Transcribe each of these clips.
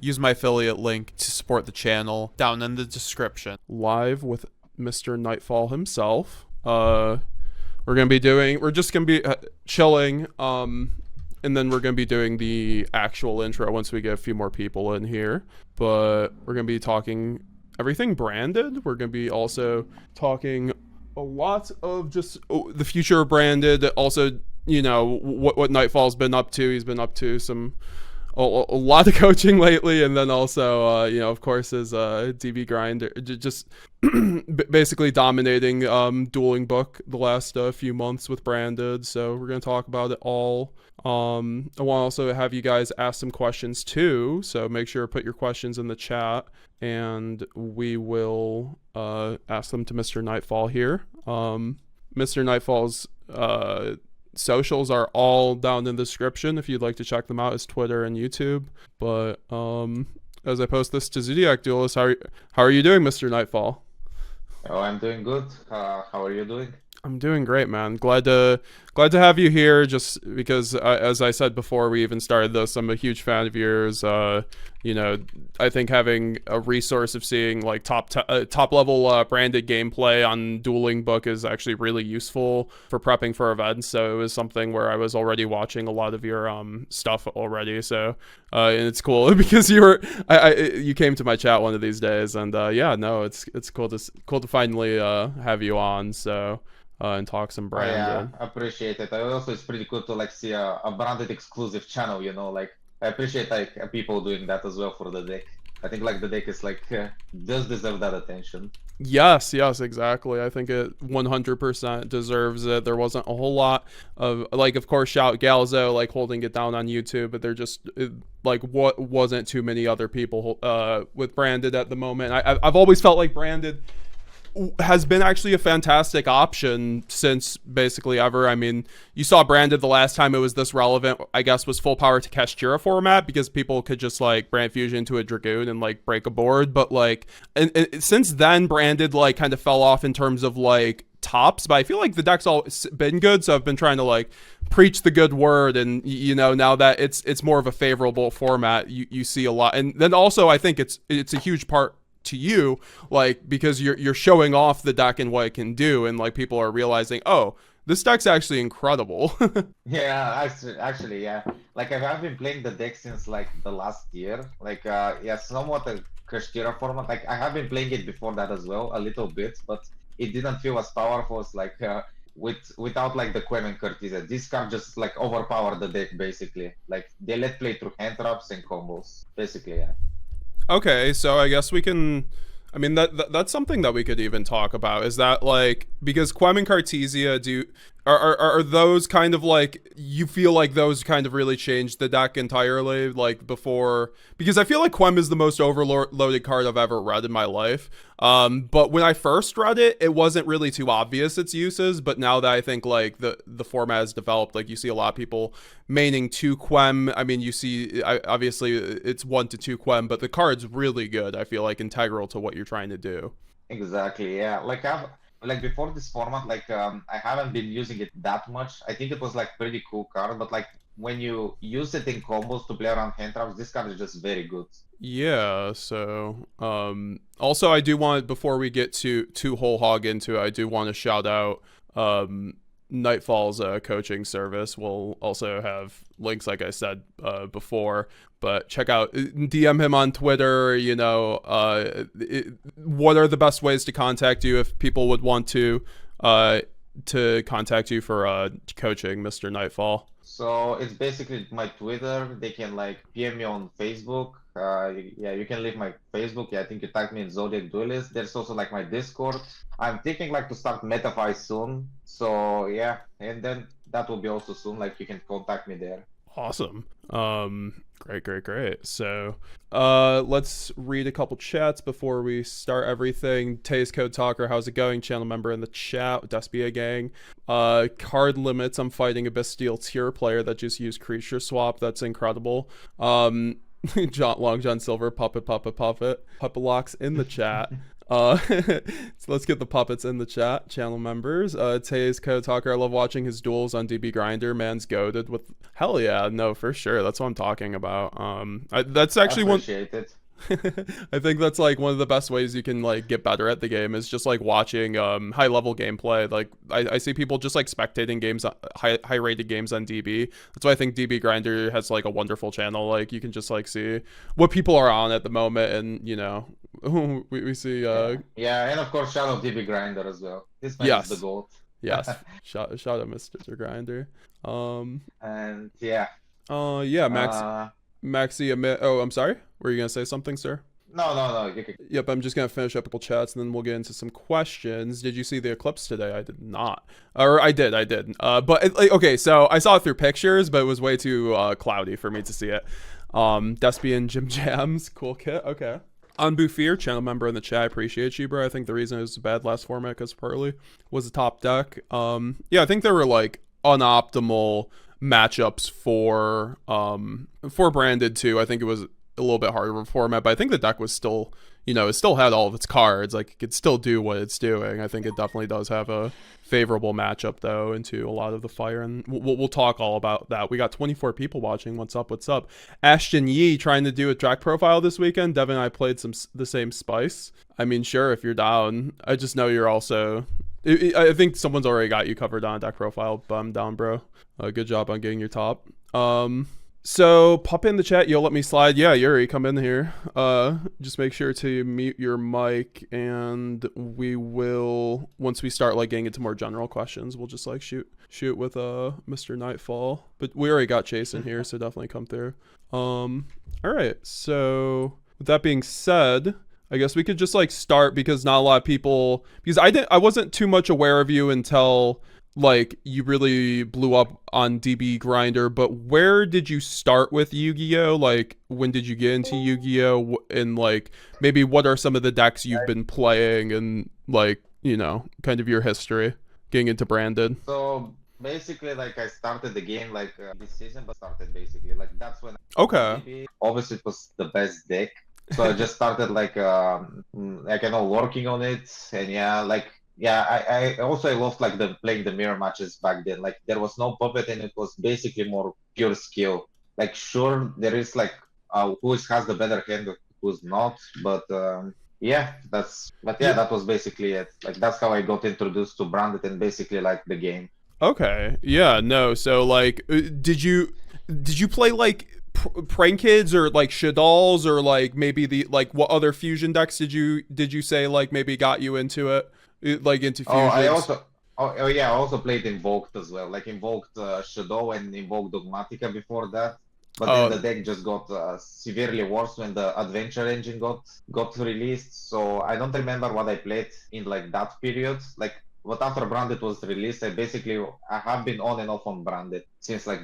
use my affiliate link to support the channel down in the description. Live with Mr. NightFall himself. We're just gonna be chilling, and then we're gonna be doing the actual intro once we get a few more people in here. But we're gonna be talking everything branded. We're gonna be also talking a lot of just the future of branded. Also, you know, what NightFall's been up to. He's been up to a lot of coaching lately, and then also you know, of course, his DB grind, just basically dominating dueling book the last few months with branded. So we're gonna talk about it all. I want to also have you guys ask some questions too, so make sure to put your questions in the chat and we will ask them to Mr. NightFall here. Mr. NightFall's socials are all down in the description if you'd like to check them out, his Twitter and YouTube. But as I post this to Zodiac Duelist, how are you doing, Mr. NightFall? Oh, I'm doing good. How are you doing? I'm doing great, man. Glad to have you here, just because as I said before we even started this, I'm a huge fan of yours. You know, I think having a resource of seeing like top level branded gameplay on dueling book is actually really useful for prepping for events. So it was something where I was already watching a lot of your stuff already. So and it's cool because you came to my chat one of these days, and yeah, no, it's cool to finally have you on. So. And talk some branded. Yeah, appreciate it. Also, it's pretty cool to like see a branded exclusive channel. You know, like I appreciate like people doing that as well for the deck. I think like the deck is like does deserve that attention. Yes, exactly. I think it 100% deserves it. There wasn't a whole lot of like, of course, shout Galzo like holding it down on YouTube, but there just like what wasn't too many other people with branded at the moment. I've always felt like branded has been actually a fantastic option since basically ever. I mean, you saw branded the last time it was this relevant, I guess, was full power to Chimera format, because people could just like brand fusion into a Dragoon and like break a board. But like, and since then, branded like kind of fell off in terms of like tops, but I feel like the deck's always been good, so I've been trying to like preach the good word, and you know, now that it's more of a favorable format, you see a lot. And then also I think it's a huge part to you, like, because you're showing off the deck and what it can do, and like people are realizing, oh, this deck's actually incredible. Yeah, actually, yeah. Like I've been playing the deck since like the last year. Like yeah, somewhat a Chimera format. Like I have been playing it before that as well, a little bit, but it didn't feel as powerful as like without like the Quem and Cartesia. This card just like overpowered the deck basically. Like they let play through hand traps and combos. Basically, yeah. Okay, so I guess we can, I mean, that's something that we could even talk about, is that like, because Quem and Cartesia are those kind of like, you feel like those kind of really changed the deck entirely, like before, because I feel like Quem is the most overloaded card I've ever read in my life. But when I first read it, it wasn't really too obvious its uses, but now that I think like the format has developed, like you see a lot of people maining 2 Quem. I mean, you see, obviously it's 1 to 2 Quem, but the card's really good. I feel like integral to what you're trying to do. Exactly, yeah. Like before this format, like I haven't been using it that much. I think it was like pretty cool card, but like when you use it in combos to play around hand traps, this card is just very good. Yeah, so also I do want, before we get too whole hog into it, I do want to shout out NightFall's coaching service. We'll also have links, like I said before, but check out, DM him on Twitter, you know, what are the best ways to contact you if people would want to contact you for coaching, Mr. NightFall? So it's basically my Twitter. They can like PM me on Facebook. Yeah, you can leave my Facebook. Yeah, I think you tagged me in Zodiac Duelist. There's also like my Discord. I'm thinking like to start MetaFi soon. So yeah, and then that will be also soon. Like you can contact me there. Awesome. Great. So let's read a couple chats before we start everything. Tay's Code Talker, how's it going? Channel member in the chat, Despia gang. Card limits, I'm fighting a Bestial tier player that just used creature swap. That's incredible. Long John Silver, puppet locks in the chat. So let's get the puppets in the chat. Channel members. Tay's Code Talker. I love watching his duels on DB Grinder. Man's goaded with. Hell yeah, no, for sure. That's what I'm talking about. That's actually one. Appreciate it. I think that's like one of the best ways you can like get better at the game is just like watching high level gameplay. Like I see people just like spectating games, high rated games on DB. That's why I think DB Grinder has like a wonderful channel. Like you can just like see what people are on at the moment, and you know we see. Yeah, and of course shout out DB Grinder as well. This man is the GOAT. Yes, shout out Mr. Grinder. And yeah. Yeah, Maxi, oh, I'm sorry. Were you gonna say something, sir? No. You can... Yep, I'm just gonna finish up a couple chats and then we'll get into some questions. Did you see the eclipse today? I did not. Or I did. But okay, so I saw it through pictures, but it was way too cloudy for me to see it. Despia and Jim Jams, cool kit. Okay. On Bufir, channel member in the chat, I appreciate you, bro. I think the reason it was a bad last format because Purrely was the top deck. Yeah, I think there were like unoptimal matchups for Branded too. I think it was a little bit harder of a format, but I think the deck was still, you know, it still had all of its cards. Like it could still do what it's doing. I think it definitely does have a favorable matchup though into a lot of the fire, and we'll talk all about that. We got 24 people watching. What's up? Ashton Yee trying to do a track profile this weekend. Devin and I played the same spice. I mean, sure, if you're down. I just know you're also. I think someone's already got you covered on a deck profile, but I'm down, bro. Good job on getting your top. So pop in the chat. You'll let me slide. Yeah, Yuri, come in here. Just make sure to mute your mic, and we will, once we start like getting into more general questions, we'll just like shoot with Mr. NightFall. But we already got Chase in here, so definitely come through. All right. So with that being said, I guess we could just like start because not a lot of people, because I wasn't too much aware of you until like you really blew up on DB Grinder, but where did you start with Yu-Gi-Oh? Like when did you get into Yu-Gi-Oh? And like maybe what are some of the decks you've been playing and like, you know, kind of your history getting into Branded? So basically like I started the game like this season, but started basically like that's when Okay. obviously it was the best deck. So I just started like working on it, and I also loved like playing the mirror matches back then. Like there was no puppet, and it was basically more pure skill. Like sure there is like who has the better hand, who's not, but that was basically it. Like that's how I got introduced to Branded and basically like the game. Okay. Yeah. No. So like, did you play like Prank Kids or like Shadalls or like maybe the like what other fusion decks did you say like maybe got you into it, like into fusions? I also played Invoked as well. Like Invoked Shadow and Invoked Dogmatica before that. But then the deck just got severely worse when the Adventure Engine got released. So I don't remember what I played in like that period. Like but after Branded was released, I have been on and off on Branded since like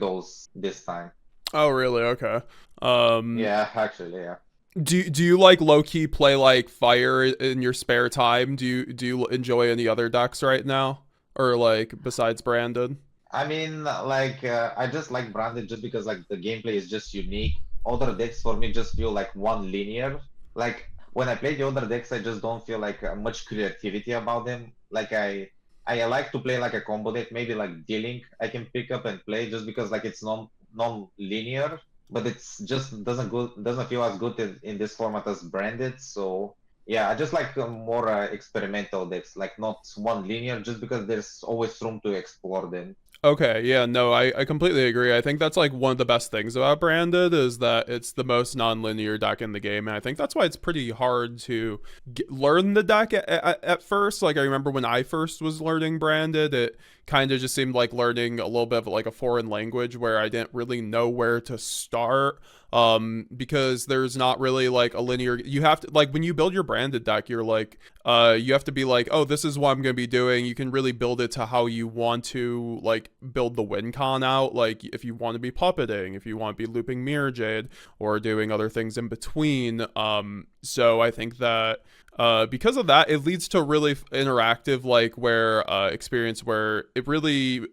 this time. Oh really? Okay. Yeah, actually, yeah. Do you like low key play like Fire in your spare time? Do you enjoy any other decks right now, or like besides Branded? I mean, like I just like Branded just because like the gameplay is just unique. Other decks for me just feel like one linear. Like when I play the other decks, I just don't feel like much creativity about them. Like I like to play like a combo deck, maybe like D-Link I can pick up and play just because like it's non-linear, but it's just doesn't feel as good in this format as Branded. So yeah, I just like more experimental decks, like not one linear, just because there's always room to explore them. Okay, yeah, no, I completely agree. I think that's like one of the best things about Branded is that it's the most non-linear deck in the game, and I think that's why it's pretty hard to learn the deck at first. Like I remember when I first was learning Branded, it kind of just seemed like learning a little bit of like a foreign language where I didn't really know where to start. Because there's not really like a linear, you have to like when you build your Branded deck, you're like you have to be like, oh, this is what I'm gonna be doing. You can really build it to how you want to like build the win con out, like if you want to be puppeting, if you want to be looping Mirror Jade or doing other things in between. So I think that because of that, it leads to really interactive like where experience where it really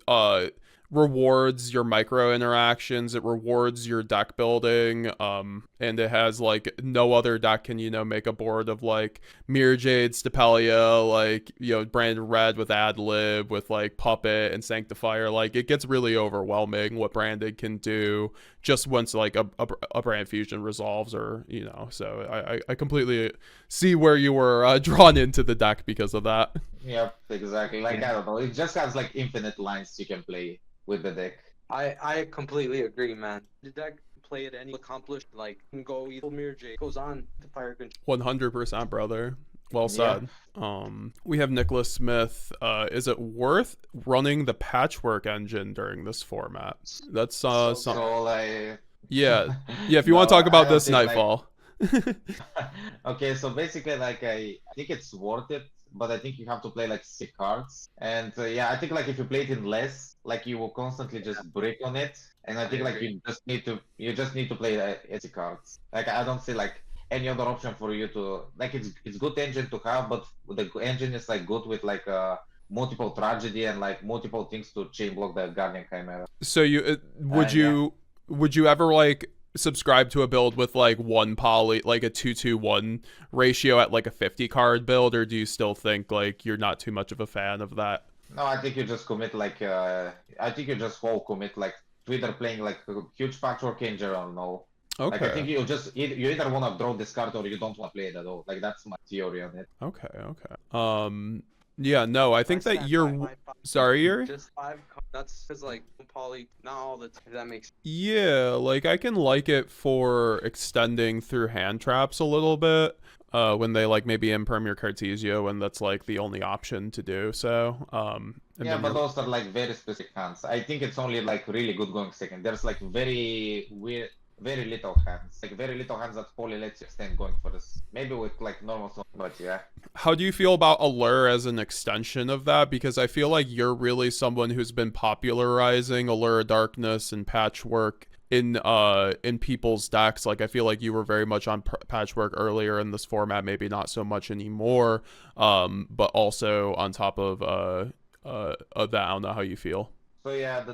rewards your micro interactions, it rewards your deck building, and it has like no other deck can, you know, make a board of like Mirror Jade, Stapelia, like, you know, Branded Red with Ad Lib, with like Puppet and Sanctifier. Like it gets really overwhelming what Branded can do just once like a brand fusion resolves, or, you know. So I completely see where you were drawn into the deck because of that. Yep, exactly. Like I don't know, it just has like infinite lines you can play with the deck. I completely agree, man. The deck play at any accomplished, like can go either Mirror J goes on to fire control. 100%, brother. Well said. We have Nicholas Smith. Is it worth running the Patchwork engine during this format? That's something. So like Yeah. If you want to talk about this NightFall. Okay, so basically, like I think it's worth it, but I think you have to play like 6 cards, and yeah, I think like if you play it in less, like you will constantly just break on it, and I think like you just need to play 6 cards. Like I don't see like any other option for you to like. It's good engine to have, but the engine is like good with like multiple tragedy and like multiple things to chain block the Guardian Chimera. So would you ever like subscribe to a build with like one poly, like a 2-2-1 ratio at like a 50 card build, or do you still think like you're not too much of a fan of that? No, I think you just commit like I think you just whole commit like to either playing like a huge Patchwork engine or no. Okay. Like I think you either want to draw this card or you don't want to play it at all. Like that's my theory on it. Okay. Yeah, no, I think that you're sorry, Yuri? Just 5 cards. That's because like poly, not all the time, if that makes sense. Yeah, like I can like it for extending through hand traps a little bit. When they like maybe imperm your Cartesia when that's like the only option to do so. Yeah, but those are like very specific hands. I think it's only like really good going second. There's like very weird, very little hands. Like very little hands that Poly lets you extend going for this. Maybe with like normal stuff, but yeah. How do you feel about Allure as an extension of that? Because I feel like you're really someone who's been popularizing Allure of Darkness and Patchwork in people's decks. Like I feel like you were very much on Patchwork earlier in this format, maybe not so much anymore. But also on top of that, I don't know how you feel. So yeah,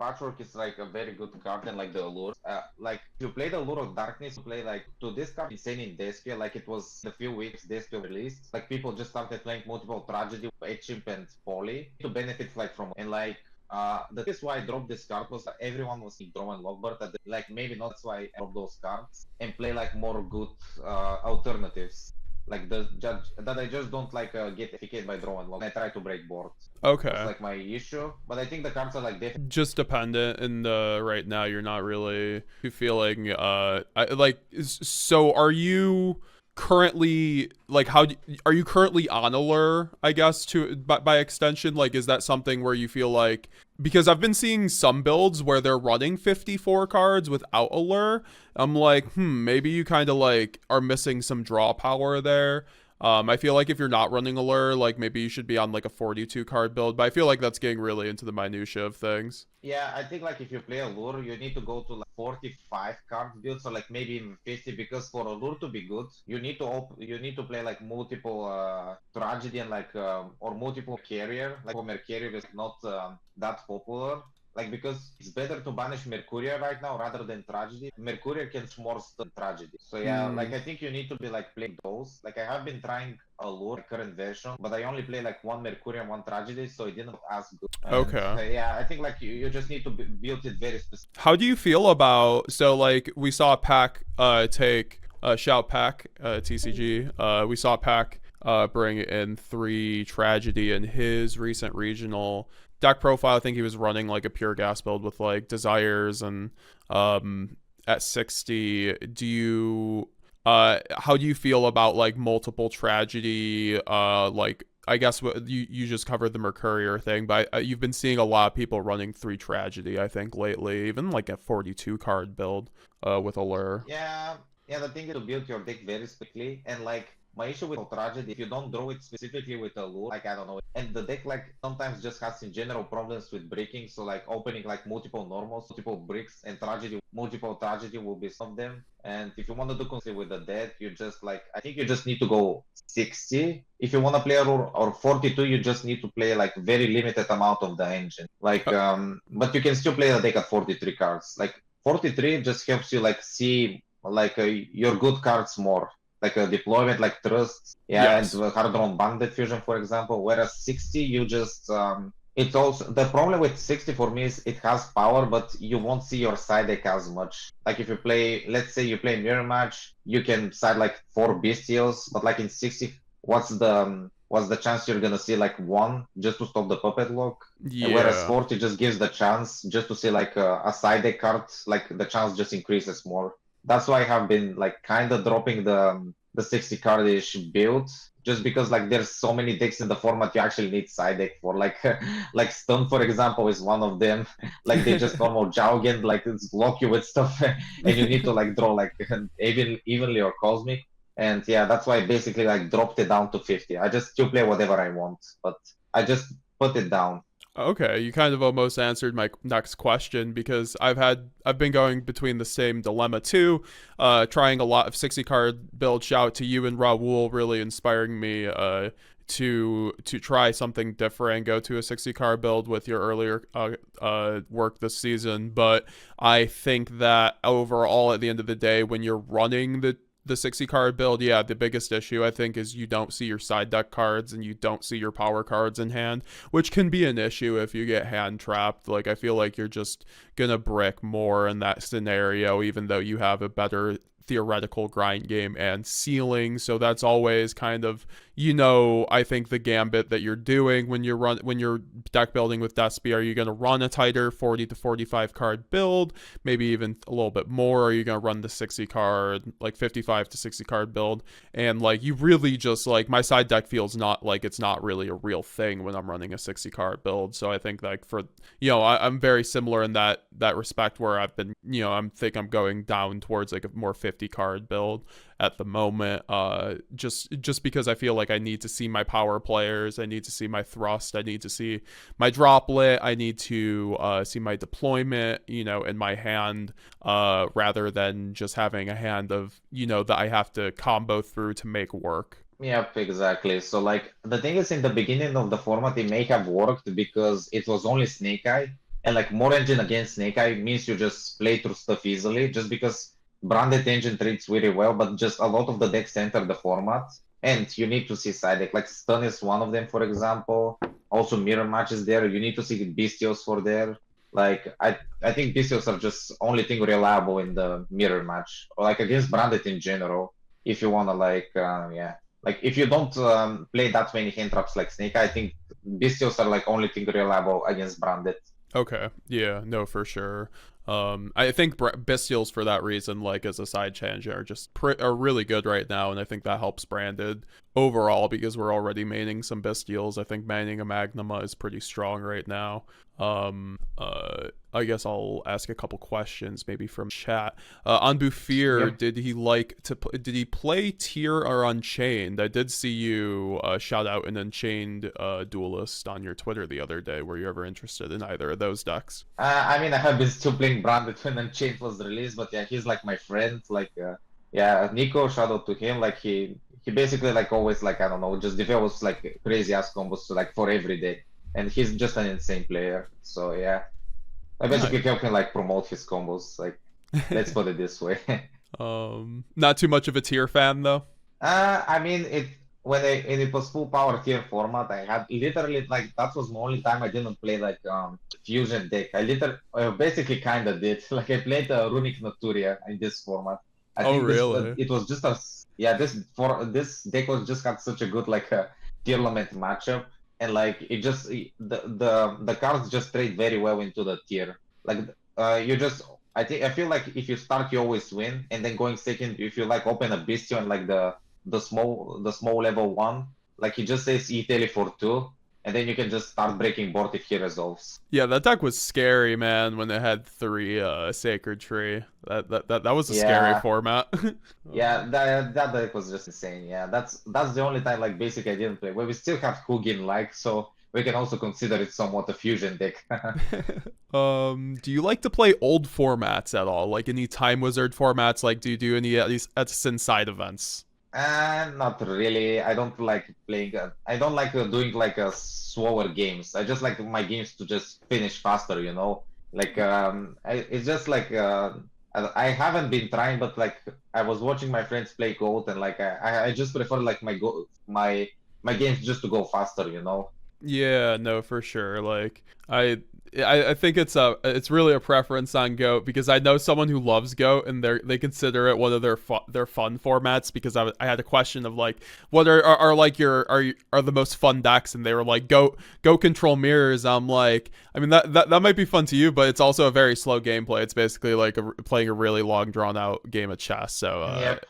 Patchwork is like a very good card, and like the Allure. Like if you play the Allure of Darkness, you play like to this card insane in Despia, like it was a few weeks Despia released. Like people just started playing multiple tragedy, Chimp and Poly to benefit like from, and like the reason why I dropped this card was that everyone was drawing Logbird, like maybe not, that's why I dropped those cards and play like more good alternatives. Like the judge that I just don't like get efficient by drawing log. I try to break board. Okay. That's like my issue. But I think the cards are like different. Just dependent, and right now you're not really feeling so are you currently like are you currently on Allure, I guess, to by extension? Like is that something where you feel like, because I've been seeing some builds where they're running 54 cards without Allure, I'm like maybe you kind of like are missing some draw power there. I feel like if you're not running Allure, like maybe you should be on like a 42 card build, but I feel like that's getting really into the minutia of things. Yeah, I think like if you play Allure, you need to go to like 45 card builds, or like maybe even 50, because for Allure to be good, you need to play like multiple tragedy and like or multiple carrier. Like Mercurial is not that popular. Like because it's better to banish Mercurial right now rather than tragedy. Mercurial can more than tragedy. So yeah, like I think you need to be like playing those. Like I have been trying Allure current version, but I only play like one Mercurial and one tragedy, so it didn't as good. And, okay. Yeah, I think like you just need to build it very specific. How do you feel about, so like we saw Pack take Shout Pack TCG. We saw Pack bring in 3 tragedy in his recent regional deck profile. I think he was running like a pure gas build with like desires and at 60. Do you how do you feel about like multiple tragedy? Like I guess you just covered the Mercurial thing, but you've been seeing a lot of people running 3 tragedy, I think, lately, even like a 42 card build with Allure. Yeah, the thing is to build your deck very quickly, and like my issue with tragedy, if you don't draw it specifically with a lure, like I don't know, and the deck like sometimes just has in general problems with breaking, so like opening like multiple normals, multiple bricks, and tragedy, multiple tragedy will be some of them. And if you want to do consistently with the deck, you just like I think you just need to go 60. If you want to play or 42, you just need to play like very limited amount of the engine. Like but you can still play the deck at 43 cards. Like 43 just helps you like see like your good cards more, like a deployment, like trust, Yes. and hard drawn bandit fusion, for example. Whereas 60, you just it's also the problem with 60 for me is it has power, but you won't see your side deck as much. Like if you play, let's say you play mirror match, you can side like 4 bestials, but like in 60, what's the chance you're gonna see like 1 just to stop the puppet lock? Yeah. Whereas 40 just gives the chance just to see like a side deck card, like the chance just increases more. That's why I have been like kind of dropping the 60 card-ish build, just because like there's so many decks in the format you actually need side deck for. Like like Stun, for example, is one of them. Like they just normal Jaugen, like it's block you with stuff, and you need to like draw like evenly or cosmic. And yeah, that's why I basically like dropped it down to 50. I just still play whatever I want, but I just put it down. Okay, you kind of almost answered my next question, because I've been going between the same dilemma too, trying a lot of 60 card build. Shout out to you and Raul, really inspiring me to try something different, go to a 60 card build with your earlier work this season. But I think that overall, at the end of the day, when you're running the 60 card build, yeah, the biggest issue I think is you don't see your side deck cards and you don't see your power cards in hand, which can be an issue if you get hand trapped. Like I feel like you're just gonna brick more in that scenario, even though you have a better theoretical grind game and ceiling. So that's always kind of, I think the gambit that you're doing when you're deck building with Despia. Are you going to run a tighter 40 to 45 card build, maybe even a little bit more? Or are you going to run the 60 card, like 55 to 60 card build? And like you really just like, my side deck feels not like it's not really a real thing when I'm running a 60 card build. So I think like for I'm very similar in that respect, where I've been I'm going down towards like a more 50 card build at the moment, just because I feel like I need to see my power players, I need to see my thrust, I need to see my droplet, I need to see my deployment in my hand, rather than just having a hand of that I have to combo through to make work. Yep, exactly. So like the thing is, in the beginning of the format it may have worked because it was only Snake Eye, and like more engine against Snake Eye means you just play through stuff easily, just because Branded engine treats really well, but just a lot of the decks enter the format, and you need to see side deck. Like Stun is one of them, for example. Also mirror matches there. You need to see bestials for there. Like I think bestials are just only thing reliable in the mirror match, or like against Branded in general. If you wanna like like if you don't play that many hand traps like Snake, I think bestials are like only thing reliable against Branded. Okay, yeah, no, for sure. I think bestials, for that reason, like as a side change, are really good right now, and I think that helps Branded overall because we're already maining some bestials. I think maining a Magnuma is pretty strong right now. I guess I'll ask a couple questions maybe from chat. On Bufir, Yep. did he play Tier or Unchained? I did see you shout out an Unchained duelist on your Twitter the other day. Were you ever interested in either of those decks? I mean, I have been still playing Branded when Unchained was released, but yeah, he's like my friend. Like, yeah, Nico, shout out to him. Like, he basically like always like I don't know, just develops like crazy ass combos like for every day, and he's just an insane player. So yeah, I basically help him like promote his combos. Like, let's put it this way. Not too much of a Tier fan though. I mean, when it was full power tier format, I had literally like that was the only time I didn't play like fusion deck. I basically kind of did. Like I played Runic Nocturia in this format. I think really? It was just this deck was just had such a good like Tierlament matchup, and like it just the cards just trade very well into the tier. Like I feel like if you start you always win, and then going second if you like open a Bistio and like the small level one, like he just says E tele for 2, and then you can just start breaking board if he resolves. Yeah, that deck was scary, man. When it had 3 Sacred Tree, that was a scary Yeah. format. Yeah, that deck was just insane. Yeah, that's the only time like basic I didn't play. Well, we still have Hugin like, so we can also consider it somewhat a fusion deck. Do you like to play old formats at all? Like any Time Wizard formats? Like, do you do any at least Edison side events? Not really. I don't like playing. I don't like doing like slower games. I just like my games to just finish faster. You know, like it's just like I haven't been trying, but like I was watching my friends play Gold, and like I just prefer like my games just to go faster. You know. Yeah, no, for sure. Like I think it's really a preference on Goat because I know someone who loves Goat and they consider it one of their fun formats because I had a question of like what are like are the most fun decks, and they were like Goat control mirrors. I'm like, I mean that might be fun to you, but it's also a very slow gameplay. It's basically like playing a really long drawn out game of chess. So Yep.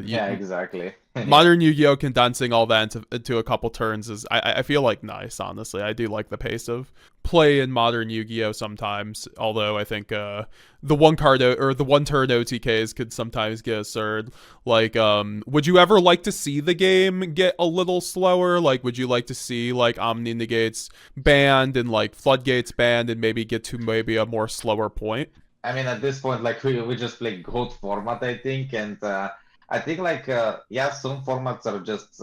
Yeah, exactly. Modern Yu-Gi-Oh! Condensing all that into a couple turns is I feel like nice, honestly. I do like the pace of play in Modern Yu-Gi-Oh! Sometimes, although I think the one card or the one turn OTKs could sometimes get absurd. Like, would you ever like to see the game get a little slower? Like, would you like to see like Omni Negates banned and like Floodgates banned and maybe get to maybe a more slower point? I mean, at this point, like we just play Goat format, I think, and I think like yeah, some formats are just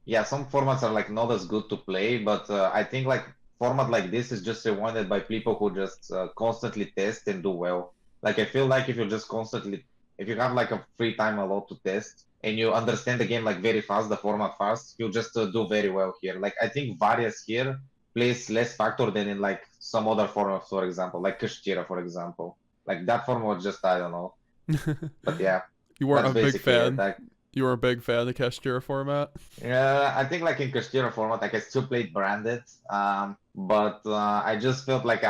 yeah, some formats are like not as good to play, but I think like format like this is just rewarded by people who just constantly test and do well. Like I feel like if you have like a free time a lot to test and you understand the game like very fast, the format fast, you'll just do very well here. Like I think Various here plays less factor than in like some other formats, for example, like Kashira, for example. Like that format was just I don't know, but yeah. You weren't That's a big basically it. fan. Like, You were a big fan of Kashira format. yeah, I think like in Castillo format, like I still played Branded, but I just felt like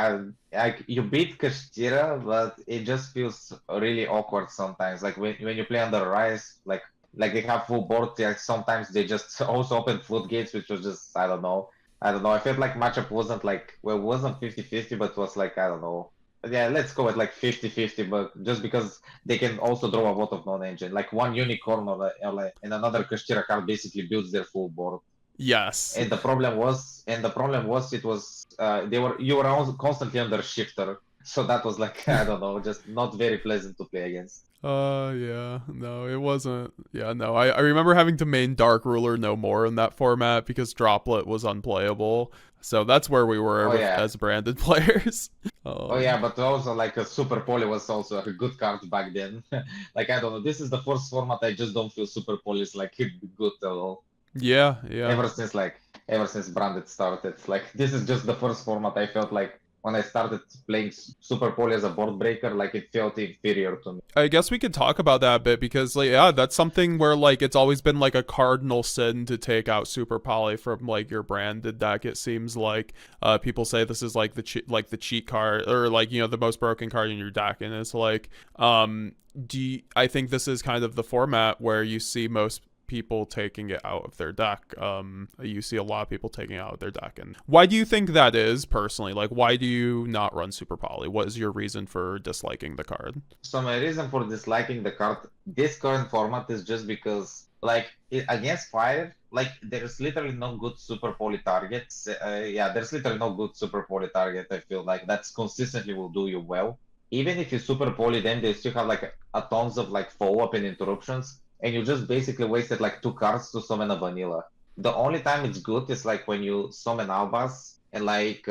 you beat Castillo, but it just feels really awkward sometimes. Like when you play under Rise, like they have full board, yeah, sometimes they just also open floodgates, which was just I don't know. I felt like matchup wasn't like well, it wasn't 50-50, but was like I don't know. But yeah, let's go with like 50-50, but just because they can also draw a lot of non-engine, like one unicorn and another Kashtira card basically builds their full board. Yes. And the problem was, it was you were constantly under shifter, so that was like I don't know, just not very pleasant to play against. Yeah, no, it wasn't. Yeah, no, I remember having to main Dark Ruler no more in that format because Droplet was unplayable. So that's where we were as branded players. Oh yeah, but also like a Super Poly was also a good card back then. Like I don't know, this is the first format I just don't feel Super Poly is like good at all. Yeah. Ever since Branded started, like this is just the first format I felt like when I started playing Super Poly as a board breaker, like it felt inferior to me. I guess we could talk about that a bit because, like, yeah, that's something where like it's always been like a cardinal sin to take out Super Poly from like your branded deck. It seems like people say this is like the cheat card or like the most broken card in your deck, and it's like I think this is kind of the format where you see most people taking it out of their deck. You see a lot of people taking it out of their deck. And why do you think that is, personally? Like, why do you not run Super Poly? What is your reason for disliking the card? So my reason for disliking the card, this current format, is just because, like, against Fire, like, there's literally no good Super Poly targets. There's literally no good Super Poly target, I feel like, that's consistently will do you well. Even if you Super Poly them, they still have, like, a tons of, like, follow-up and interruptions. And you just basically wasted like 2 cards to summon a vanilla. The only time it's good is like when you summon Albas and like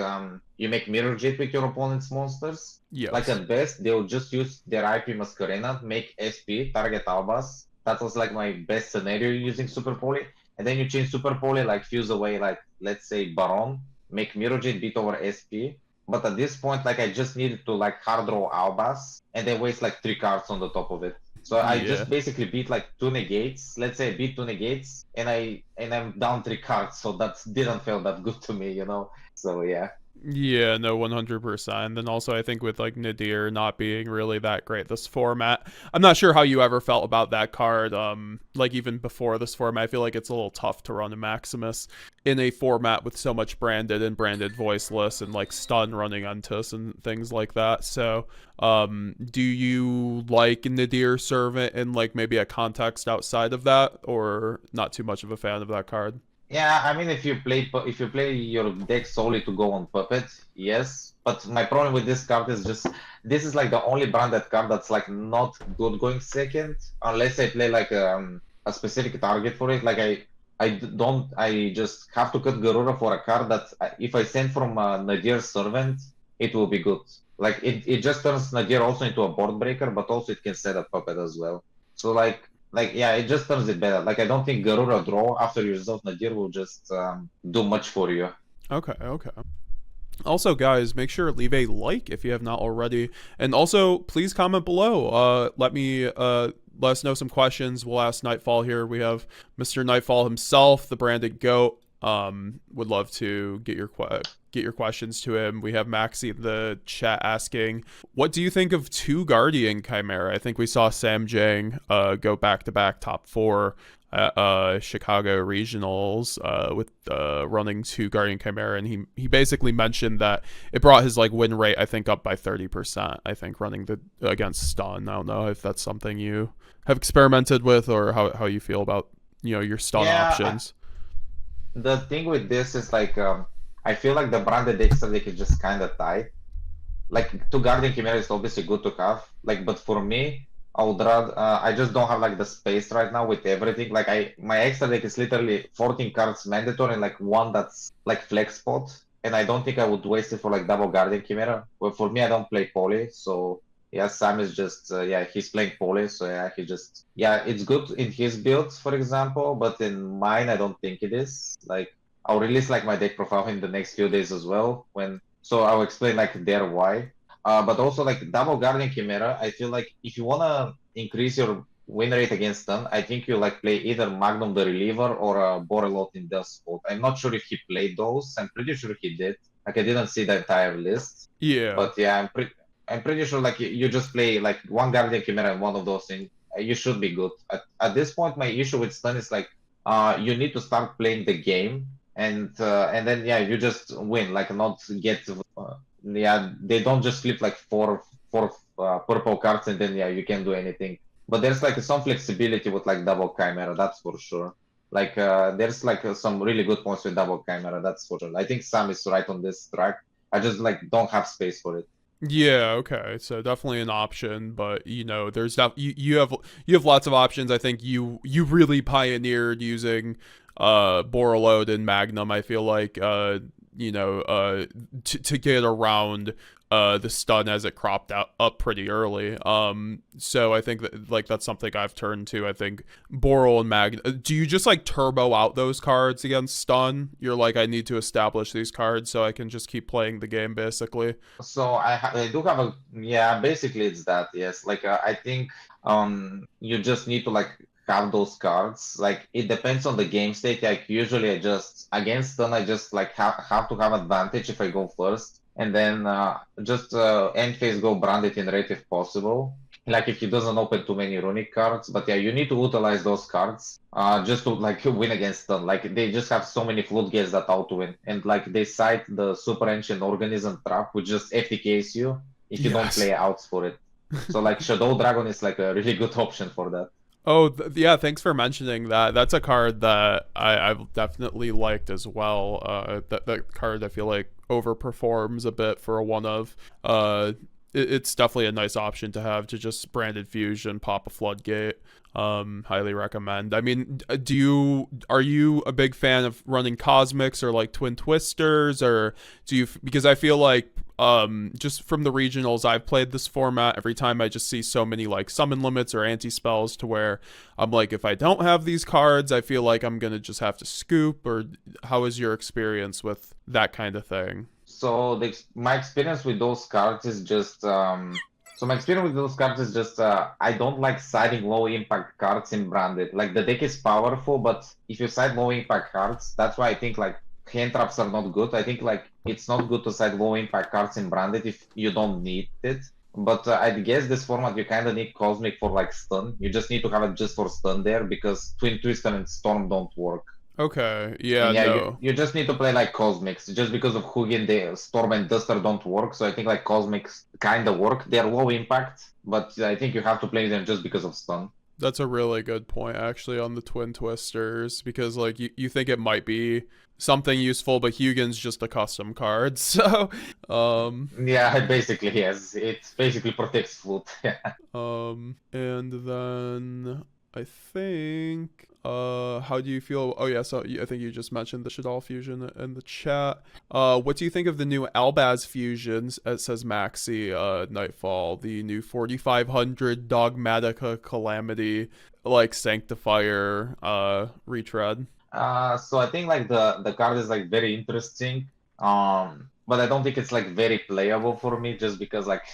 you make Mirror Jet with your opponent's monsters. Yes. Like at best, they'll just use their IP Masquerade, make SP, target Albas. That was like my best scenario using Super Poly. And then you change Super Poly, like fuse away like let's say Baron, make Mirror Jet beat over SP. But at this point, like I just needed to like hard draw Albas and then waste like 3 cards on the top of it. So I just basically beat like 2 negates. Let's say I beat 2 negates, and I'm down 3 cards. So that didn't feel that good to me, So yeah. Yeah, no, 100%. Then also, I think with like Nadir not being really that great this format, I'm not sure how you ever felt about that card. Like even before this format, I feel like it's a little tough to run a Maximus in a format with so much branded and branded voiceless and like stun running Untus and things like that. So, do you like Nadir Servant in like maybe a context outside of that, or not too much of a fan of that card? Yeah, I mean, if you play your deck solely to go on puppet, yes. But my problem with this card is just this is like the only branded card that's like not good going second, unless I play like a specific target for it. Like I just have to cut Garura for a card that if I send from Nadir Servant, it will be good. Like it just turns Nadir also into a board breaker, but also it can set a puppet as well. So like yeah, it just turns it better. Like I don't think Garura draw after you resolve Nadir will just do much for you. Okay, okay. Also, guys, make sure to leave a like if you have not already, and also please comment below. Let us know some questions. We'll ask NightFall here. We have Mr. NightFall himself, the branded goat. Would love to get your questions to him. We have Maxi in the chat asking, what do you think of 2 Guardian Chimera? I think we saw Sam Jang go back to back top 4 at Chicago regionals with running 2 Guardian Chimera, and he basically mentioned that it brought his like win rate I think up by 30%. I think running the against stun. I don't know if that's something you have experimented with or how you feel about your stun options. The thing with this is like I feel like the branded extra deck is just kind of tight. Like 2 Guardian Chimera is obviously good to have. Like, but for me, I would rather I just don't have like the space right now with everything. Like my extra deck is literally 14 cards mandatory and like 1 that's like flex spot. And I don't think I would waste it for like double Guardian Chimera. Well, for me, I don't play Poly, so yeah, Sam is just yeah, he's playing Poly, so yeah, it's good in his builds, for example, but in mine, I don't think it is. Like I'll release like my deck profile in the next few days as well. So I'll explain like there why. But also like double Guardian Chimera, I feel like if you wanna increase your win rate against them, I think you like play either Magnum the Reliever or Borelot in Death Spot. I'm not sure if he played those. I'm pretty sure he did. Like I didn't see the entire list. Yeah. But yeah, I'm pretty sure like you just play like 1 Guardian Chimera and 1 of those things. You should be good. At this point, my issue with stun is like you need to start playing the game and then yeah, you just win. Like not get yeah, they don't just flip like four purple cards and then yeah, you can do anything. But there's like some flexibility with like double Chimera, that's for sure. Like there's like some really good points with double Chimera, that's for sure. I think Sam is right on this track. I just like don't have space for it. Yeah, okay. So definitely an option, but there's you have lots of options. I think you really pioneered using Borreload and Magnum. I feel like to get around the stun as it cropped up pretty early. So I think that like that's something I've turned to. I think Boral and Mag. Do you just like turbo out those cards against stun? You're like, I need to establish these cards so I can just keep playing the game basically. So I do have a yeah. Basically, it's that yes. Like I think you just need to like have those cards. Like it depends on the game state. Like usually I just against stun I just like have to have advantage if I go first. And then just end phase go branded in rate if possible. Like if he doesn't open too many runic cards, but yeah, you need to utilize those cards just to like win against them. Like they just have so many floodgates that out to win, and like they cite the super ancient organism trap, which just FTKs you if you don't play outs for it. So like Shadow Dragon is like a really good option for that. Oh, yeah, thanks for mentioning that. That's a card that I've definitely liked as well. That card I feel like overperforms a bit for a one of. It's definitely a nice option to have to just branded fusion, pop a floodgate. Highly recommend. I mean, are you a big fan of running cosmics or like twin twisters, or because I feel like just from the regionals I've played this format, every time I just see so many like summon limits or anti spells to where I'm like, if I don't have these cards, I feel like I'm gonna just have to scoop. Or how is your experience with that kind of thing? So my experience with those cards is just I don't like siding low impact cards in branded. Like the deck is powerful, but if you side low impact cards, that's why I think like hand traps are not good. I think like it's not good to side low impact cards in Branded if you don't need it. But I guess this format you kind of need Cosmic for like stun. You just need to have it just for stun there because Twin Twister and Storm don't work. Okay, yeah, And yeah, no. you just need to play like Cosmics just because of Hugin, the Storm and Duster don't work. So I think like Cosmics kind of work. They're low impact, but I think you have to play them just because of stun. That's a really good point, actually, on the Twin Twisters, because, like, you think it might be something useful, but Hugin's just a custom card, so, Yeah, it basically yes. It basically protects Flute. and then I think, how do you feel? Oh yeah, so I think you just mentioned the Shadal fusion in the chat. What do you think of the new Albas fusions? It says Maxi, NightFall, the new 4500 Dogmatica Calamity, like Sanctifier, retread. So I think like the card is like very interesting. But I don't think it's like very playable for me just because like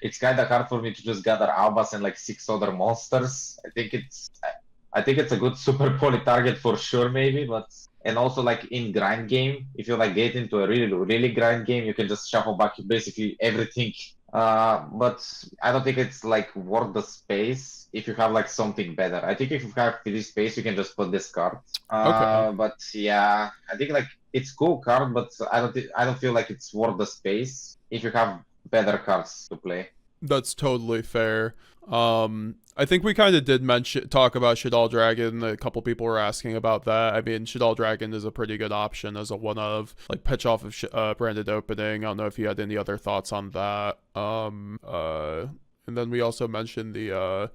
it's kind of hard for me to just gather Albas and like 6 other monsters. I think it's a good super poly target for sure maybe, but and also like in grind game, if you like get into a really grind game, you can just shuffle back basically everything. But I don't think it's like worth the space if you have like something better. I think if you have free space, you can just put this card. Okay. But yeah, I think like it's cool card, but I don't feel like it's worth the space if you have better cards to play. That's totally fair. I think we kind of did talk about Shadal Dragon. A couple people were asking about that. I mean, Shadal Dragon is a pretty good option as a one of, like, pitch off of branded opening. I don't know if you had any other thoughts on that. And then we also mentioned the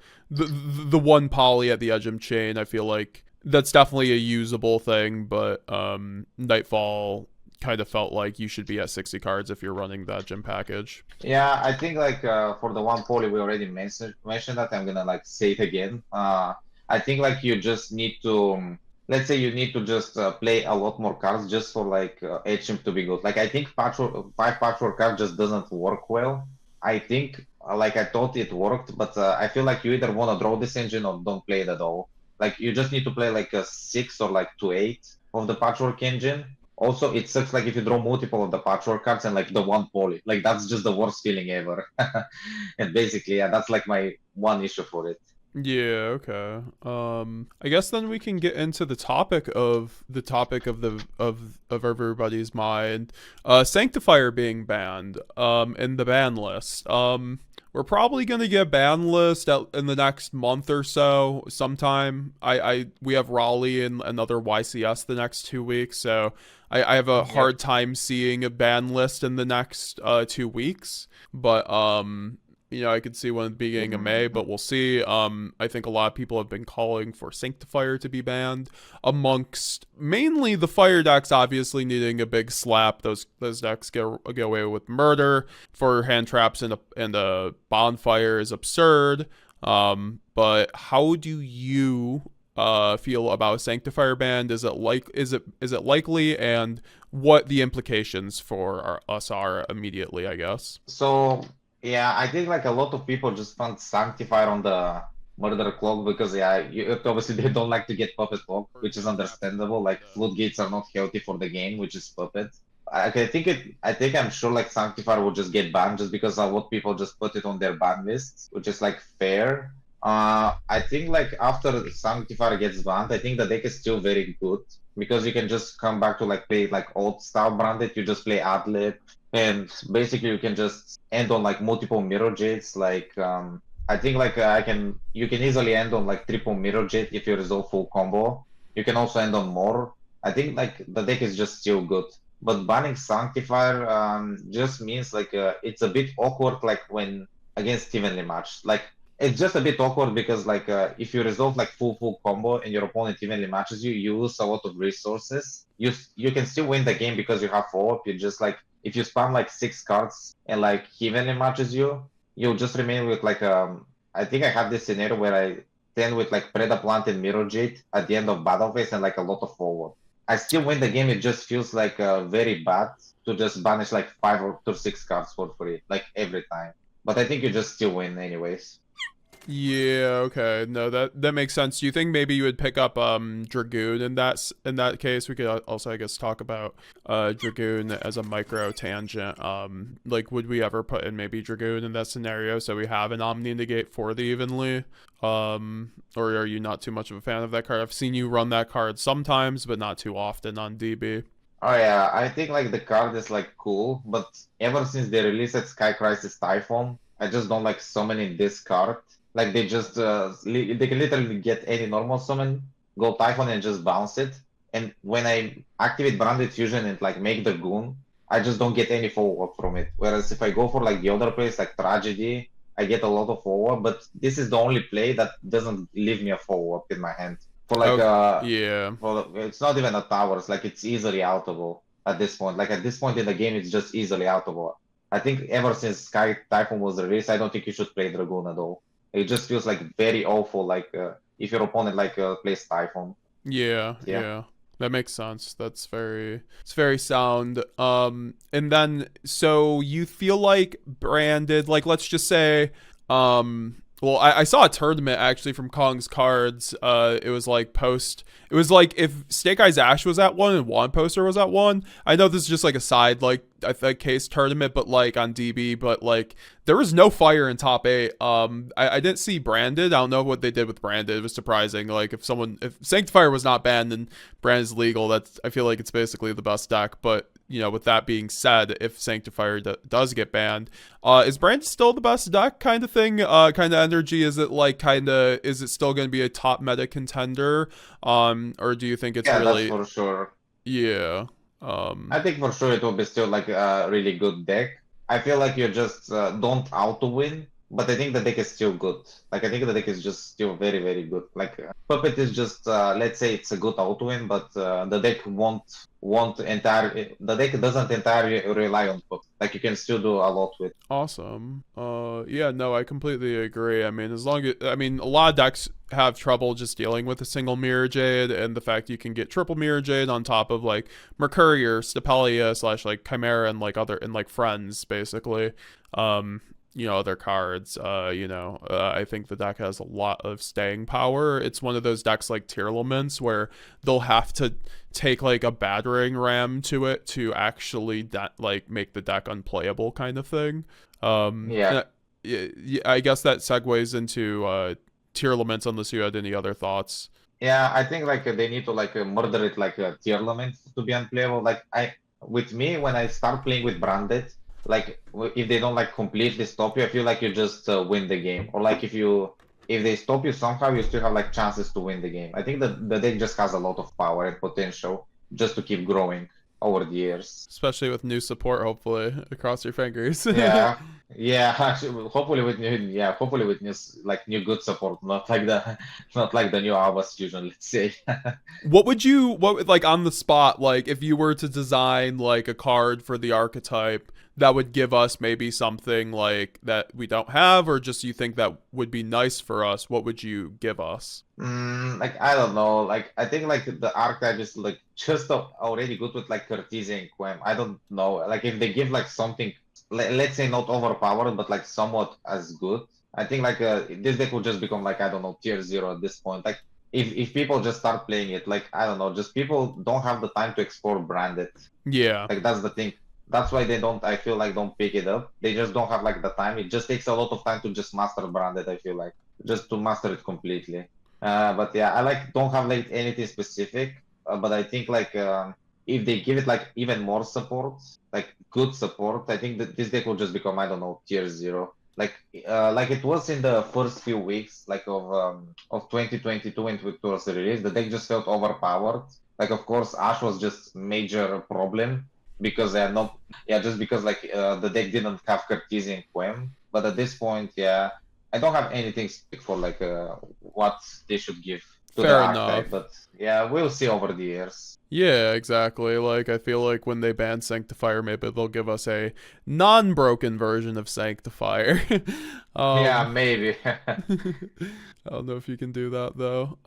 one poly at the Edgem chain. I feel like that's definitely a usable thing, but NightFall kind of felt like you should be at 60 cards if you're running that gym package. Yeah, I think like for the one poly we already mentioned that. I'm gonna like say it again. I think like you just need to let's say you need to just play a lot more cards just for like HM to be good. Like I think patchwork 5 patchwork cards just doesn't work well. I think like I thought it worked, but I feel like you either want to draw this engine or don't play it at all. Like you just need to play like a 6 or like 2/8 of the patchwork engine. Also, it sucks like if you draw multiple of the patchwork cards and like the one poly. Like that's just the worst feeling ever. And basically, yeah, that's like my one issue for it. Yeah, okay. I guess then we can get into the topic of everybody's mind. Sanctifier being banned in the ban list. We're probably gonna get ban list in the next month or so sometime. We have Raleigh and another YCS the next 2 weeks, so I have a hard time seeing a ban list in the next 2 weeks. But you know, I could see one at the beginning of May, but we'll see. I think a lot of people have been calling for Sanctifier to be banned, amongst mainly the fire decks, obviously needing a big slap. Those decks get away with murder for hand traps and a bonfire is absurd. But how do you feel about Sanctifier ban? Is it likely, and what the implications for us are immediately, I guess? So yeah, I think like a lot of people just found Sanctifier on the murder clock because obviously they don't like to get puppet clock, which is understandable. Like floodgates are not healthy for the game, which is puppet. I think I'm sure like Sanctifier will just get banned just because a lot of people just put it on their ban list, which is like fair. I think like after Sanctifier gets banned, I think the deck is still very good because you can just come back to like play like old style Branded. You just play Adlib, and basically you can just end on like multiple mirror jades. Like I think like you can easily end on like triple mirror jade if you resolve full combo. You can also end on more. I think like the deck is just still good. But banning Sanctifier just means like it's a bit awkward like when against evenly matched. Like it's just a bit awkward because like if you resolve like full combo and your opponent evenly matches you, you lose a lot of resources. You can still win the game because you have follow-up. You just like if you spam like 6 cards and like he evenly matches you, you'll just remain with like I think I have this scenario where I stand with like Preda Plant and Mirror Jade at the end of battle phase and like a lot of forward. I still win the game. It just feels like very bad to just banish like 5 or 6 cards for free, like every time. But I think you just still win anyways. Yeah, okay. No, that makes sense. Do you think maybe you would pick up Dragoon in that case? We could also, I guess, talk about Dragoon as a micro tangent. Like, would we ever put in maybe Dragoon in that scenario so we have an Omni negate for the evenly? Or are you not too much of a fan of that card? I've seen you run that card sometimes, but not too often on DB. Oh yeah, I think like the card is like cool, but ever since they released Sky Crisis Typhon, I just don't like summoning this card. Like they just they can literally get any normal summon, go Typhon and just bounce it. And when I activate Branded Fusion and like make the goon, I just don't get any follow-up from it. Whereas if I go for like the other plays like Tragedy, I get a lot of follow-up, but this is the only play that doesn't leave me a follow-up in my hand. For like Yeah. well, it's not even a tower. It's like it's easily outable at this point. Like at this point in the game, it's just easily outable. I think ever since Sky Typhon was released, I don't think you should play Dragoon at all. It just feels like very awful. Like if your opponent like plays Typhon. Yeah. That makes sense. It's very sound. And then so you feel like Branded, like let's just say, well, I saw a tournament actually from Kong's Cards. It was like it was like if Snake Eyes Ash was at one and Wand Poster was at one. I know this is just like a side, like, I think case tournament, but like on DB, but like there was no fire in top 8. I didn't see Branded. I don't know what they did with Branded. It was surprising. Like if Sanctifier was not banned and Branded's legal, I feel like it's basically the best deck. But you know, with that being said, if Sanctifier does get banned, is Branded still the best deck kind of thing? Kind of energy? Is it still going to be a top meta contender? Or do you think it's really? That's for sure. Yeah. I think for sure it will be still like a really good deck. I feel like you just don't auto win, but I think the deck is still good. Like I think the deck is just still very, very good. Like Puppet is just let's say it's a good auto win, but the deck the deck doesn't entirely rely on Puppet. Like you can still do a lot with. Awesome. Yeah, no, I completely agree. I mean, a lot of decks have trouble just dealing with a single Mirror Jade, and the fact you can get triple Mirror Jade on top of like Mercury or Stapelia / like Chimera and like friends basically. Other cards. I think the deck has a lot of staying power. It's one of those decks like Tierlaments where they'll have to take like a battering ram to it to actually make the deck unplayable kind of thing. Yeah. I guess that segues into Tierlaments unless you had any other thoughts. Yeah, I think like they need to like murder it like a Tierlament to be unplayable. Like with me, when I start playing with Branded, like if they don't like completely stop you, I feel like you just win the game. Or like if they stop you somehow, you still have like chances to win the game. I think that the deck just has a lot of power and potential just to keep growing over the years. Especially with new support, hopefully, across your fingers. Yeah, actually, hopefully with new good support, not like the new Albas fusion, let's say. What would like on the spot, like if you were to design like a card for the archetype that would give us maybe something like that we don't have, or just you think that would be nice for us, what would you give us? Like I don't know, like I think like the archetype is like just already good with like Cartesia and Quem. I don't know, like if they give like something, let's say not overpowered, but like somewhat as good. I think like this deck will just become like, I don't know, tier 0 at this point. Like if people just start playing it, like I don't know, just people don't have the time to explore Branded. Yeah. Like that's the thing. That's why I feel like don't pick it up. They just don't have like the time. It just takes a lot of time to just master Branded, I feel like. Just to master it completely. But yeah, I like don't have like anything specific. But I think like if they give it like even more support, like good support, I think that this deck will just become, I don't know, tier 0. Like it was in the first few weeks like of 2022 when it was released. The deck just felt overpowered. Like of course Ash was just major problem because they're not just because like the deck didn't have Cartesia and Quem. But at this point, yeah, I don't have anything for like what they should give to Fair the enough. archetype, but yeah, we'll see over the years. Yeah, exactly. Like, I feel like when they ban Sanctifier, maybe they'll give us a non-broken version of Sanctifier. Yeah, maybe. I don't know if you can do that, though.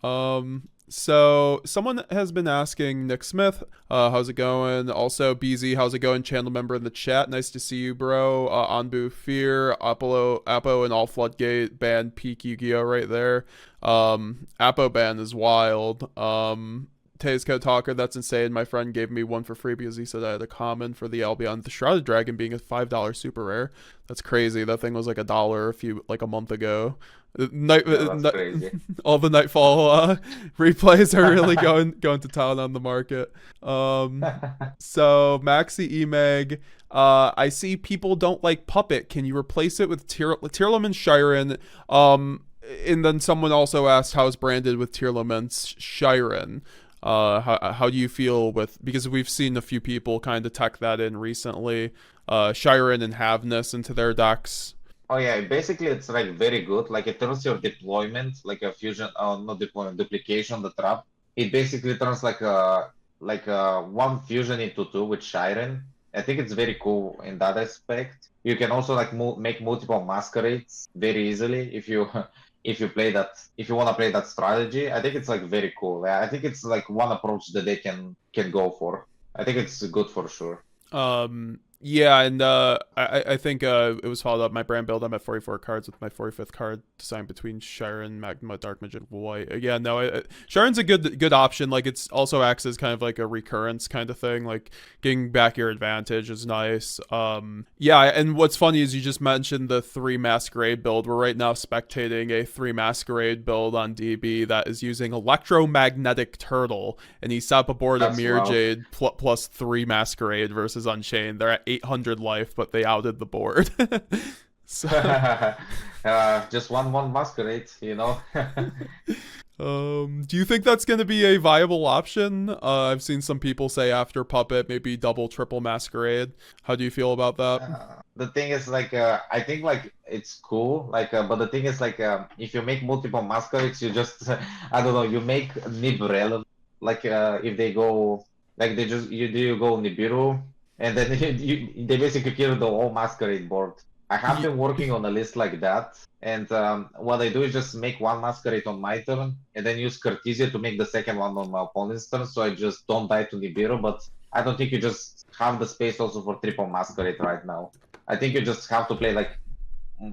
So someone has been asking Nick Smith, how's it going? Also, BZ, how's it going? Channel member in the chat. Nice to see you, bro. Anbu Fear, Apo, and All Floodgate banned peak Yu-Gi-Oh right there. Apo ban is wild. Tazeco Talker, that's insane. My friend gave me one for free because he said I had a common for the Albion. The Shrouded Dragon being a $5 super rare. That's crazy. That thing was like $1 a month ago. That's crazy. All the NightFall replays are really going to town on the market. So Maxi Emeg, I see people don't like Puppet. Can you replace it with Tierlaments Shiren? And then someone also asked how's Branded with Tierlaments Shiren. How do you feel with, because we've seen a few people kind of tuck that in recently, Shiren and Havness into their decks. Oh yeah, basically it's like very good. Like it turns your deployment, like a fusion, not deployment, duplication, the trap. It basically turns like a one fusion into two with Shiren. I think it's very cool in that aspect. You can also like make multiple masquerades very easily if you if you want to play that strategy. I think it's like very cool. I think it's like one approach that they can go for. I think it's good for sure. Yeah, and I think it was followed up my brand build. I'm at 44 cards with my 45th card designed between Shiren, Magma, Dark Magician, White. Yeah, no, Shiren's a good option. Like it's also acts as kind of like a recurrence kind of thing. Like getting back your advantage is nice. Yeah, and what's funny is you just mentioned the 3 Masquerade build. We're right now spectating a 3 Masquerade build on DB that is using Electromagnetic Turtle, and he set up a board of Mirror Jade plus 3 Masquerade versus Unchained. They're at 800 life, but they outed the board. So just one masquerade, you know. Do you think that's going to be a viable option? I've seen some people say after Puppet, maybe double, triple Masquerade. How do you feel about that? The thing is, like, I think like it's cool, like, but the thing is, like, if you make multiple masquerades, you just, I don't know, you make Nib relevant. Like, if they go, like, you go Nibiru. And then they basically kill the whole Masquerade board. I have been working on a list like that. And what I do is just make one Masquerade on my turn, and then use Cartesia to make the second one on my opponent's turn, so I just don't die to Nibiru. But I don't think you just have the space also for triple Masquerade right now. I think you just have to play like...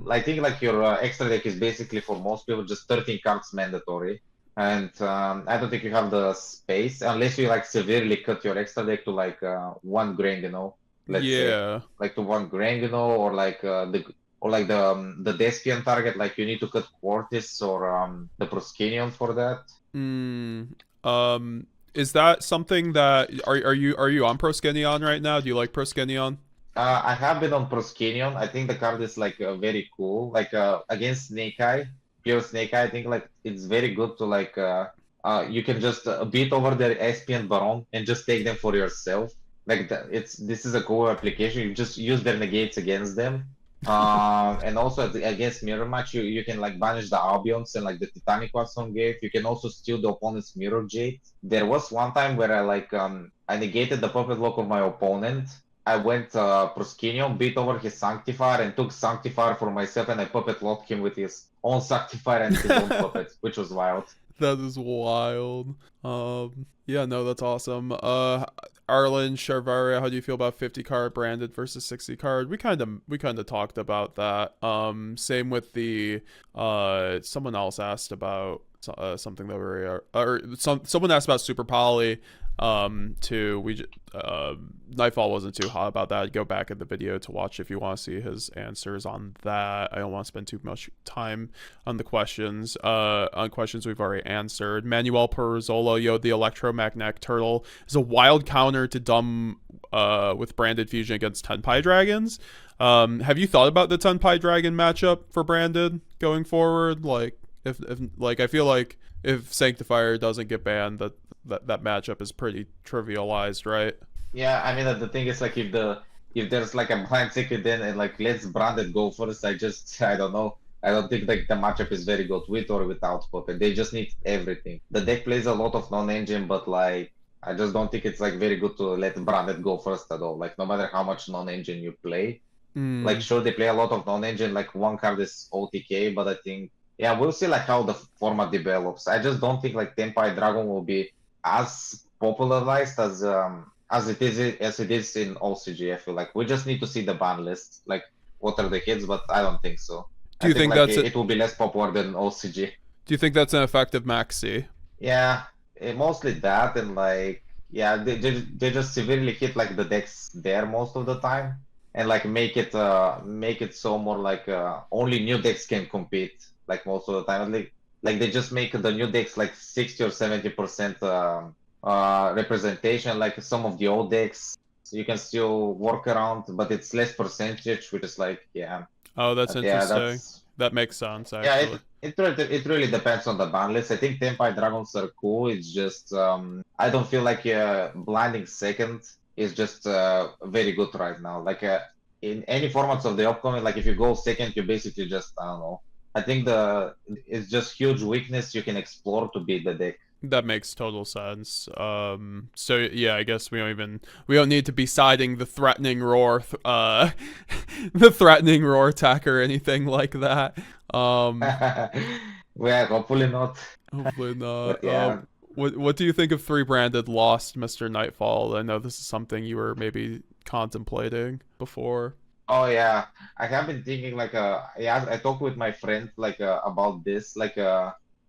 I think like your extra deck is basically for most people just 13 cards mandatory. And I don't think you have the space unless you like severely cut your extra deck to like 1 Grangano, let's say, like to 1 Grangano, or like the Despian target. Like you need to cut Quartis or the Proskenion for that. Is that something that are you on Proskenion right now? Do you like Proskenion? I have been on Proskenion. I think the card is like very cool. Like against Snake Eye. Pure Snake Eye, I think like it's very good to like you can just beat over their SP and Baron and just take them for yourself. Like this is a cool application. You just use their negates against them. And also against mirror match, you can like banish the Albions and like the Titanic Watson gave. You can also steal the opponent's Mirror Jade. There was one time where I like I negated the puppet lock of my opponent. I went Proskenion, beat over his Sanctifier, and took Sanctifier for myself, and I puppet locked him with his own Sanctifier and his own puppet, which was wild. That is wild. Yeah, no, that's awesome. Arlen Sharvaria, how do you feel about 50 card branded versus 60 card? We kind of talked about that. Same with the someone else asked about something that someone asked about Super Poly. NightFall wasn't too hot about that. Go back in the video to watch if you want to see his answers on that. I don't want to spend too much time on the questions. On questions we've already answered. Manuel Perzola, the Electromagnetic Turtle is a wild counter to dumb with Branded Fusion against Tenpai Dragons. Have you thought about the Tenpai Dragon matchup for Branded going forward? Like if like I feel like if Sanctifier doesn't get banned, that matchup is pretty trivialized, right? Yeah, I mean the thing is like if there's like a blind secret then and like let's Branded go first, I don't know. I don't think like the matchup is very good with or without Puppet. They just need everything. The deck plays a lot of non-engine, but like I just don't think it's like very good to let Branded go first at all. Like no matter how much non-engine you play. Like sure they play a lot of non-engine, like one card is OTK, but I think yeah, we'll see like how the format develops. I just don't think like Tempai Dragon will be as popularized as it is in OCG. I feel like we just need to see the ban list, like what are the hits, but I don't think so. Do I you think think like that's it will be less popular than OCG. do you think that's an effective maxi? Yeah, mostly that and like yeah, they just severely hit like the decks there most of the time and like make it so more like only new decks can compete like most of the time. Like they just make the new decks like 60 or 70% representation like some of the old decks. So you can still work around, but it's less percentage, which is like yeah, Oh, that's yeah, interesting. That makes sense yeah, actually. it really depends on the ban list. I think Tempai Dragons are cool. It's just I don't feel like blinding second is just very good right now. Like in any formats of the upcoming, like if you go second, you basically just I don't know. I think it's just huge weakness you can explore to beat the deck. That makes total sense. So yeah, I guess we don't need to be siding the threatening roar, the threatening roar attack or anything like that. Well, hopefully not. Hopefully not. But yeah. What do you think of 3 branded lost, Mr. Nightfall? I know this is something you were maybe contemplating before. Oh yeah, I have been thinking like yeah, I talked with my friend like about this like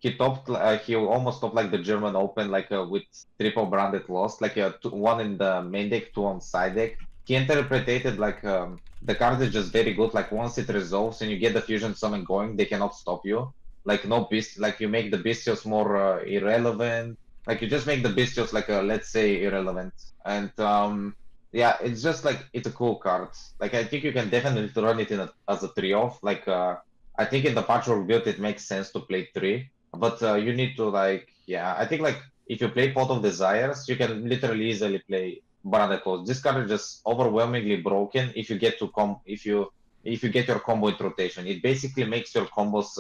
he almost topped like the German Open like with triple branded loss like one in the main deck, two on side deck. He interpreted like the card is just very good. Like once it resolves and you get the fusion summon going, they cannot stop you. Like no beast, like you make the bestials more irrelevant. Like you just make the bestials like let's say irrelevant and yeah, it's just like it's a cool card. Like I think you can definitely run it as a 3-off. Like I think in the Patchwork build it makes sense to play 3, but you need to like yeah. I think like if you play Pot of Desires, you can literally easily play Branded Close. This card is just overwhelmingly broken if you get to if you get your combo in rotation. It basically makes your combos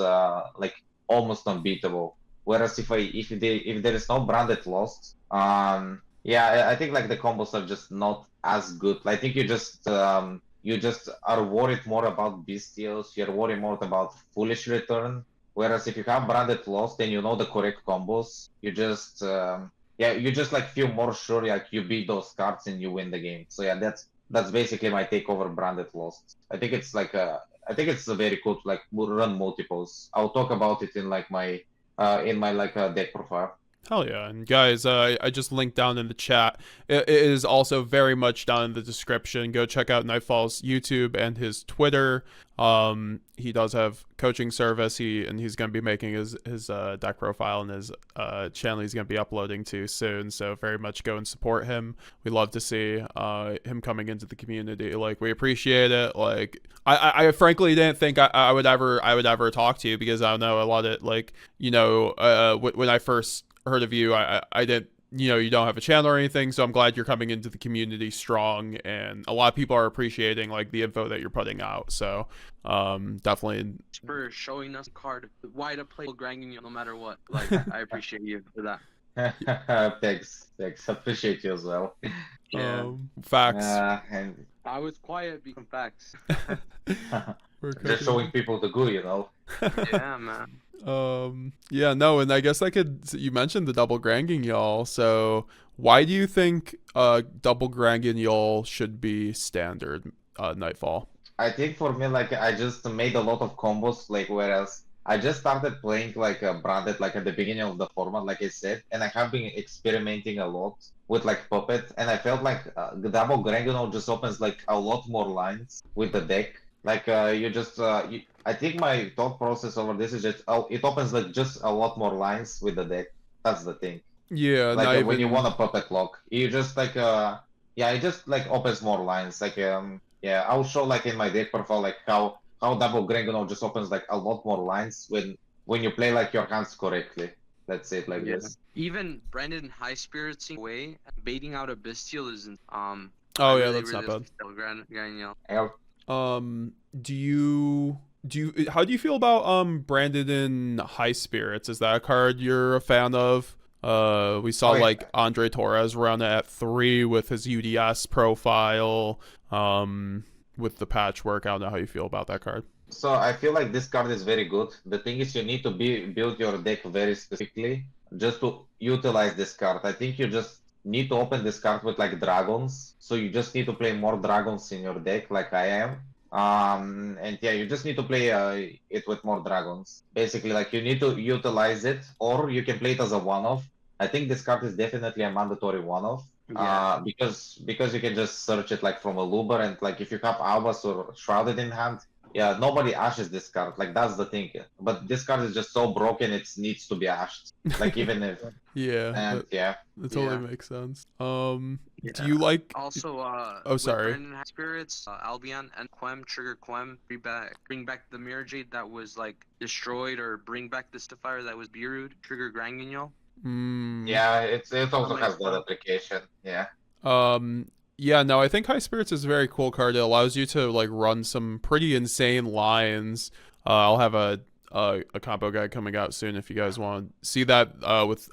like almost unbeatable. Whereas if there is no Branded Lost, yeah, I think like the combos are just not as good. I think you just are worried more about bestials. You're worried more about foolish return. Whereas if you have branded loss, then you know the correct combos. You just yeah, you just like feel more sure like you beat those cards and you win the game. So yeah, that's basically my take over branded loss. I think it's like I think it's a very cool to like run multiples. I'll talk about it in my like deck profile. Hell yeah. And guys, I just linked down in the chat. It is also very much down in the description. Go check out Nightfall's YouTube and his Twitter. He does have coaching service. He's going to be making his deck profile and his channel he's going to be uploading to soon. So very much go and support him. We love to see him coming into the community. Like we appreciate it. Like I frankly didn't think I would ever talk to you because I don't know a lot of like when I first heard of you, I didn't, you don't have a channel or anything, so I'm glad you're coming into the community strong, and a lot of people are appreciating like the info that you're putting out. So definitely for showing us a card why to play grinding no matter what. Like I appreciate you for that. Thanks. Appreciate you as well. Yeah. Facts. And I was quiet because facts. just showing people the good, Yeah, man. Yeah, no, and I guess you mentioned the double granging y'all, so why do you think double granging y'all should be standard Nightfall? I think for me, like I just made a lot of combos, like whereas I just started playing like branded like at the beginning of the format, like I said, and I have been experimenting a lot with like puppet, and I felt like the double granging just opens like a lot more lines with the deck. Like I think my thought process over this is just it opens like just a lot more lines with the deck. That's the thing. Yeah, Like when you want a puppet lock, you just like yeah, it just like opens more lines. Like yeah, I'll show like in my deck profile like how double Grengonol just opens like a lot more lines when you play like your hands correctly. Let's say it like this. Even Branded and High Spirits way baiting out a bestial isn't oh yeah, that's not bad. Yeah. How do you feel about Branded in High Spirits? Is that a card you're a fan of? We saw like Andre Torres run at 3 with his UDS profile, with the Patchwork. I don't know how you feel about that card. So I feel like this card is very good. The thing is, you need to build your deck very specifically just to utilize this card. I think you just need to open this card with like dragons. So you just need to play more dragons in your deck, like I am. And yeah, you just need to play it with more dragons. Basically, like you need to utilize it, or you can play it as a one-off. I think this card is definitely a mandatory one-off. Yeah. Because you can just search it like from a Luber, and like if you have Albas or Shrouded in hand, yeah, nobody ashes this card. Like that's the thing. But this card is just so broken, it needs to be ashed. Like even if Yeah, and yeah. that totally Yeah. makes sense. Yeah. Do you like? Also, Oh, with sorry. Branded Spirits, Albion and Quem, trigger Quem, bring back the Mirror Jade that was like destroyed, or bring back the Stifier that was Birud, trigger Granguignol. Yeah, it also Something has like that that. application. Yeah. Yeah, no, I think High Spirits is a very cool card. It allows you to like run some pretty insane lines. I'll have a combo guide coming out soon if you guys want to see that with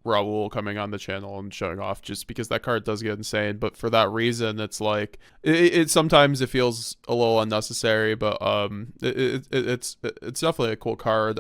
Raul coming on the channel and showing off, just because that card does get insane. But for that reason, it's like it sometimes it feels a little unnecessary, but it's definitely a cool card.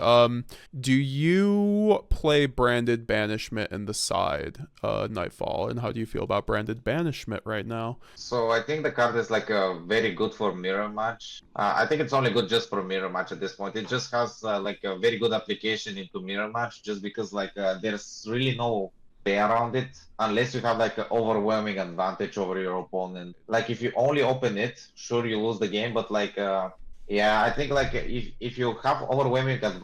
Do you play Branded Banishment in the side NightFall, and how do you feel about Branded Banishment right now? So I think the card is like very good for mirror match. I think it's only good just for mirror match at this point. It just has like a very good application into mirror match, just because like there's really no way around it unless you have like an overwhelming advantage over your opponent. Like if you only open it, sure you lose the game, but like yeah, I think like if you have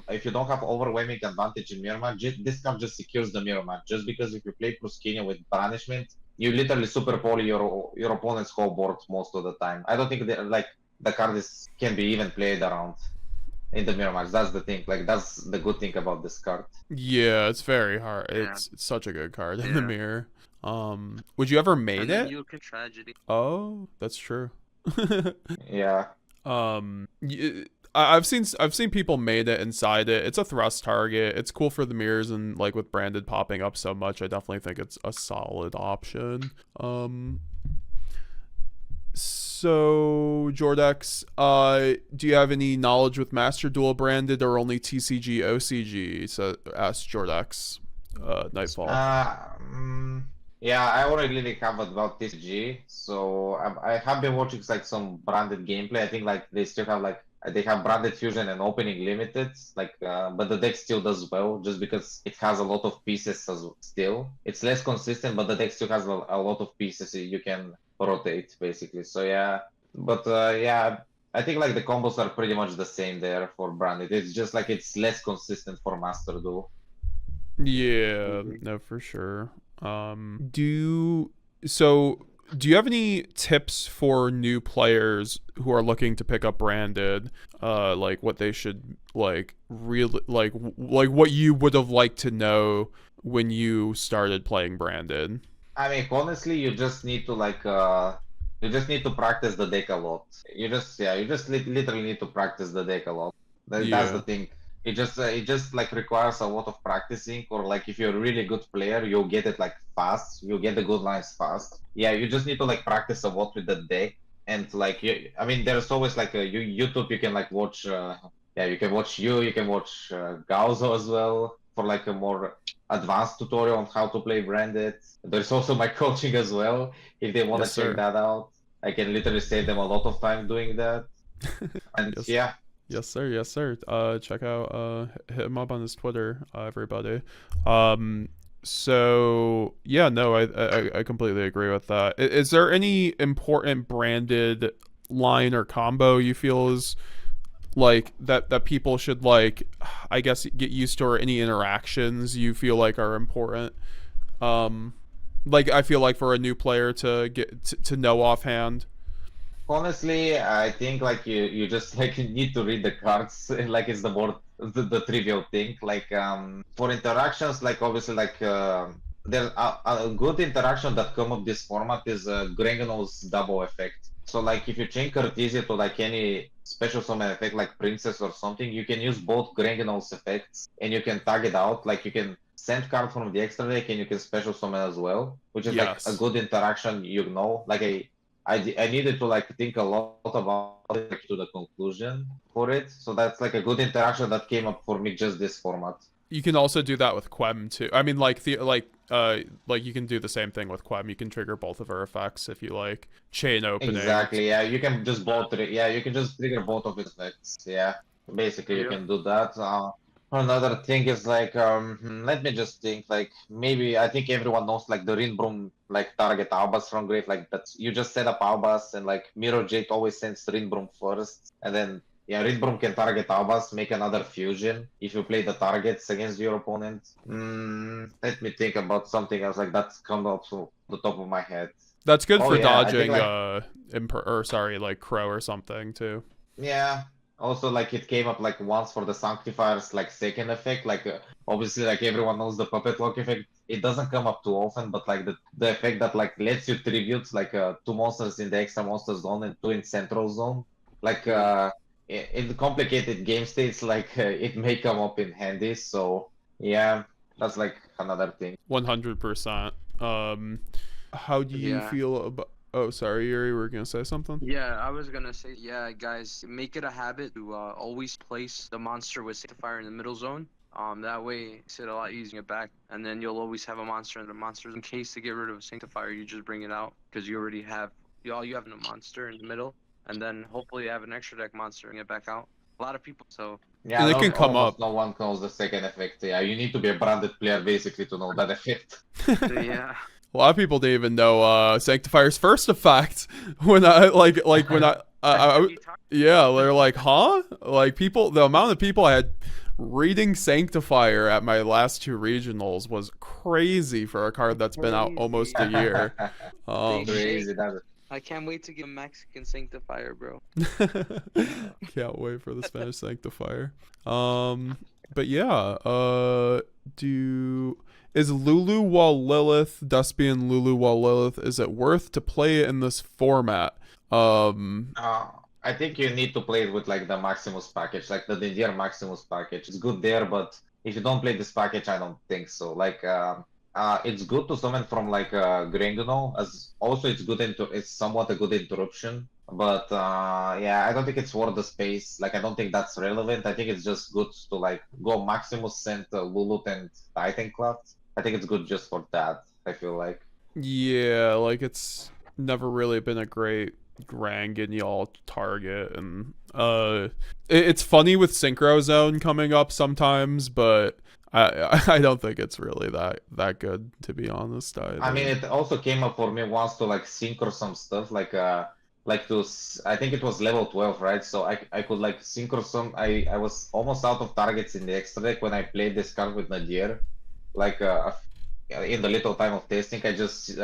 if you don't have overwhelming advantage in mirror match, this card just secures the mirror match. Just because if you play Pruskenia with Banishment, you literally super poly your opponent's whole board most of the time. I don't think that like the card can be even played around in the mirror match. That's the thing. Like that's the good thing about this card. Yeah, it's very hard. Yeah. It's such a good card in the Yeah. mirror. Would you ever made And then it? you can tragedy. Oh, that's true. Yeah. I've seen people made it inside it. It's a thrust target. It's cool for the mirrors, and like with Branded popping up so much, I definitely think it's a solid option. So Jordex, do you have any knowledge with Master Duel Branded or only TCG OCG? So asked Jordex, NightFall. Yeah, I already really have about TCG, so I have been watching like some branded gameplay. I think like they still have like they have branded fusion and opening limited, like but the deck still does well just because it has a lot of pieces still. It's less consistent, but the deck still has a lot of pieces you can rotate basically. So yeah, but yeah, I think like the combos are pretty much the same there for branded. It's just like it's less consistent for Master Duel. Yeah, no, for sure. Do you have any tips for new players who are looking to pick up Branded? Like what they should like really like what you would have liked to know when you started playing Branded? I mean, honestly, you just need to like you just need to practice the deck a lot. You just literally need to practice the deck a lot. That's the thing. It just like requires a lot of practicing, or like if you're a really good player, you'll get it like fast. You'll get the good lines fast. Yeah, you just need to like practice a lot with the deck, and like I mean, there's always like a YouTube. You can like watch. Yeah, you can watch you can watch Gauzo as well for like a more advanced tutorial on how to play Branded. There's also my coaching as well. If they want to Yes, sir. check that out, I can literally save them a lot of time doing that. And Yes. yeah. Yes, sir. Yes, sir. Check out, hit him up on his Twitter, everybody. So yeah, no, I completely agree with that. Is there any important Branded line or combo you feel is like that people should like, I guess, get used to, or any interactions you feel like are important? Like I feel like for a new player to get to know offhand. Honestly, I think like you just like need to read the cards. Like it's the trivial thing. Like for interactions, like obviously like there's a good interaction that come up this format is Grenganol's double effect. So like if you change Cartesia to like any special summon effect like Princess or something, you can use both Grenganol's effects and you can tag it out. Like you can send card from the extra deck and you can special summon as well, which is like a good interaction. Like I needed to like think a lot about it to the conclusion for it. So that's like a good interaction that came up for me just this format. You can also do that with Quem too. I mean, like you can do the same thing with Quem. You can trigger both of her effects if you like chain opening. Exactly. Yeah, you can just yeah, you can just trigger both of its effects. Yeah, basically you can do that. Another thing is like let me just think, like maybe I think everyone knows like the Rinbroom like target Albas from grave, like that's you just set up Albas and like Mirror Jade always sends Rinbroom first, and then yeah, Rinbroom can target Albas, make another fusion if you play the targets against your opponent. Let me think about something else like that's come up to the top of my head. That's good for yeah, dodging like, like Crow or something too. Yeah. Also, like it came up like once for the Sanctifier's like second effect. Like obviously, like everyone knows the puppet lock effect. It doesn't come up too often, but like the effect that like lets you tribute like 2 monsters in the extra monster zone and 2 in central zone. Like in complicated game states, like it may come up in handy. So yeah, that's like another thing. 100%. How do you feel about? Oh, sorry, Yuri, we're gonna say something? Yeah, I was gonna say, yeah, guys, make it a habit to always place the monster with Sanctifier in the middle zone. That way it's a lot easier to get back, and then you'll always have a monster in the monsters. In case to get rid of a Sanctifier, you just bring it out because you already have all you have in a monster in the middle, and then hopefully you have an extra deck monster and get back out. A lot of people, so yeah, it can come up. No one knows the second effect. Yeah, you need to be a branded player basically to know that effect. Yeah. A lot of people didn't even know Sanctifier's first effect when I yeah, they're like, huh? Like the amount of people I had reading Sanctifier at my last 2 regionals was crazy for a card that's been out almost a year. Crazy, I can't wait to get a Mexican Sanctifier, bro. Can't wait for the Spanish Sanctifier. But yeah, is Lulu while Lilith, Despia and Lulu while Lilith, is it worth to play it in this format? I think you need to play it with like the Maximus package, like the Nadir Maximus package. It's good there, but if you don't play this package, I don't think so. Like, it's good to summon from like Grenguno, as also it's somewhat a good interruption. But yeah, I don't think it's worth the space. Like, I don't think that's relevant. I think it's just good to like go Maximus, send Lulu and Titan Cloud. I think it's good just for that, I feel like. Yeah, like it's never really been a great YuGiOh target, and it's funny with Synchro Zone coming up sometimes, but I don't think it's really that good, to be honest. I mean, it also came up for me once to like synchro some stuff, like I think it was level 12, right? So I could like synchro some. I was almost out of targets in the extra deck when I played this card with Nadir. Like in the little time of testing, I just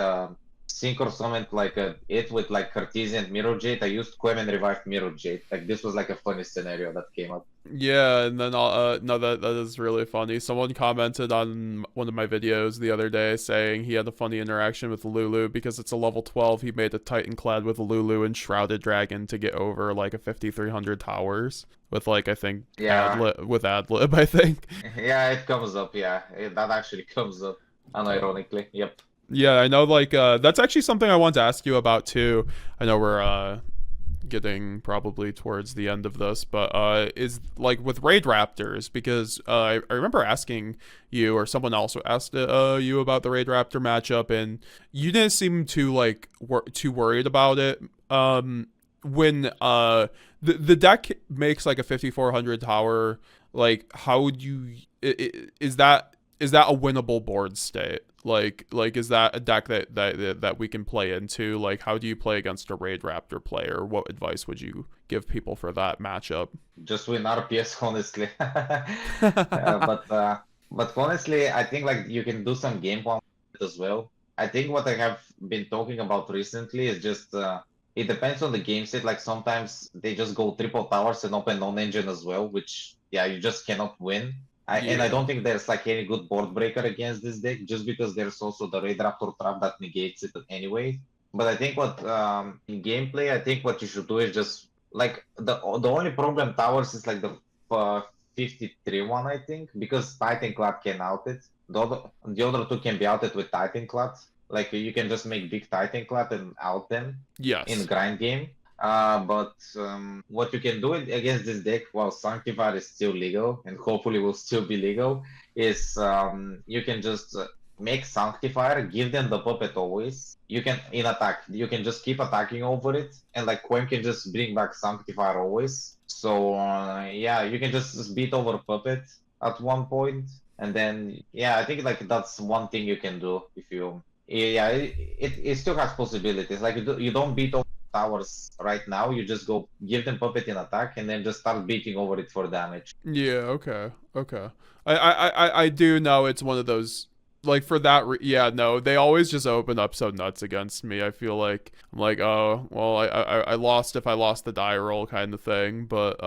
synchro summoned like it with like Cartesia and Mirror Jade. I used Quem and revived Mirror Jade. Like this was like a funny scenario that came up. Yeah, and then no, that is really funny. Someone commented on one of my videos the other day saying he had a funny interaction with Lulu because it's a level 12. He made a Titan clad with Lulu and Shrouded Dragon to get over like a 5300 towers with like I think Adlib, I think. Yeah, it comes up. Yeah, that actually comes up. Unironically, yep. Yeah, I know. Like that's actually something I want to ask you about too. I know we're getting probably towards the end of this, but is like with raid raptors, because I remember asking you, or someone also asked you about the raid raptor matchup, and you didn't seem too like too worried about it. When the deck makes like a 5400 tower, like how would you is that a winnable board state? Like is that a deck that we can play into? Like, how do you play against a Raid Raptor player? What advice would you give people for that matchup? Just win RPS, honestly. But honestly, I think like you can do some game plan as well. I think what I have been talking about recently is just it depends on the game set. Like sometimes they just go triple towers and open non-engine as well, which you just cannot win. And I don't think there's like any good board breaker against this deck, just because there's also the Raid Raptor trap that negates it anyway. But I think what in gameplay, I think what you should do is just like the only problem towers is like the 53 one, I think, because Titan Clad can out it. The other two can be outed with Titan Clad. Like you can just make big Titan Clap and out them in Yes. grind game. But what you can do against this deck while Sanctifier is still legal and hopefully will still be legal is you can just make Sanctifier, give them the puppet always. You can in attack, you can just keep attacking over it, and like Quem can just bring back Sanctifier always. So yeah, you can just beat over puppet at one point, and then yeah, I think like that's one thing you can do if you yeah it still has possibilities. Like you don't beat over towers right now. You just go give them puppet in attack, and then just start beating over it for damage. Yeah, okay. Okay. I do know it's one of those, like, for that yeah, no, they always just open up so nuts against me. I feel like I'm like, oh well, I lost if I lost the die roll kind of thing. But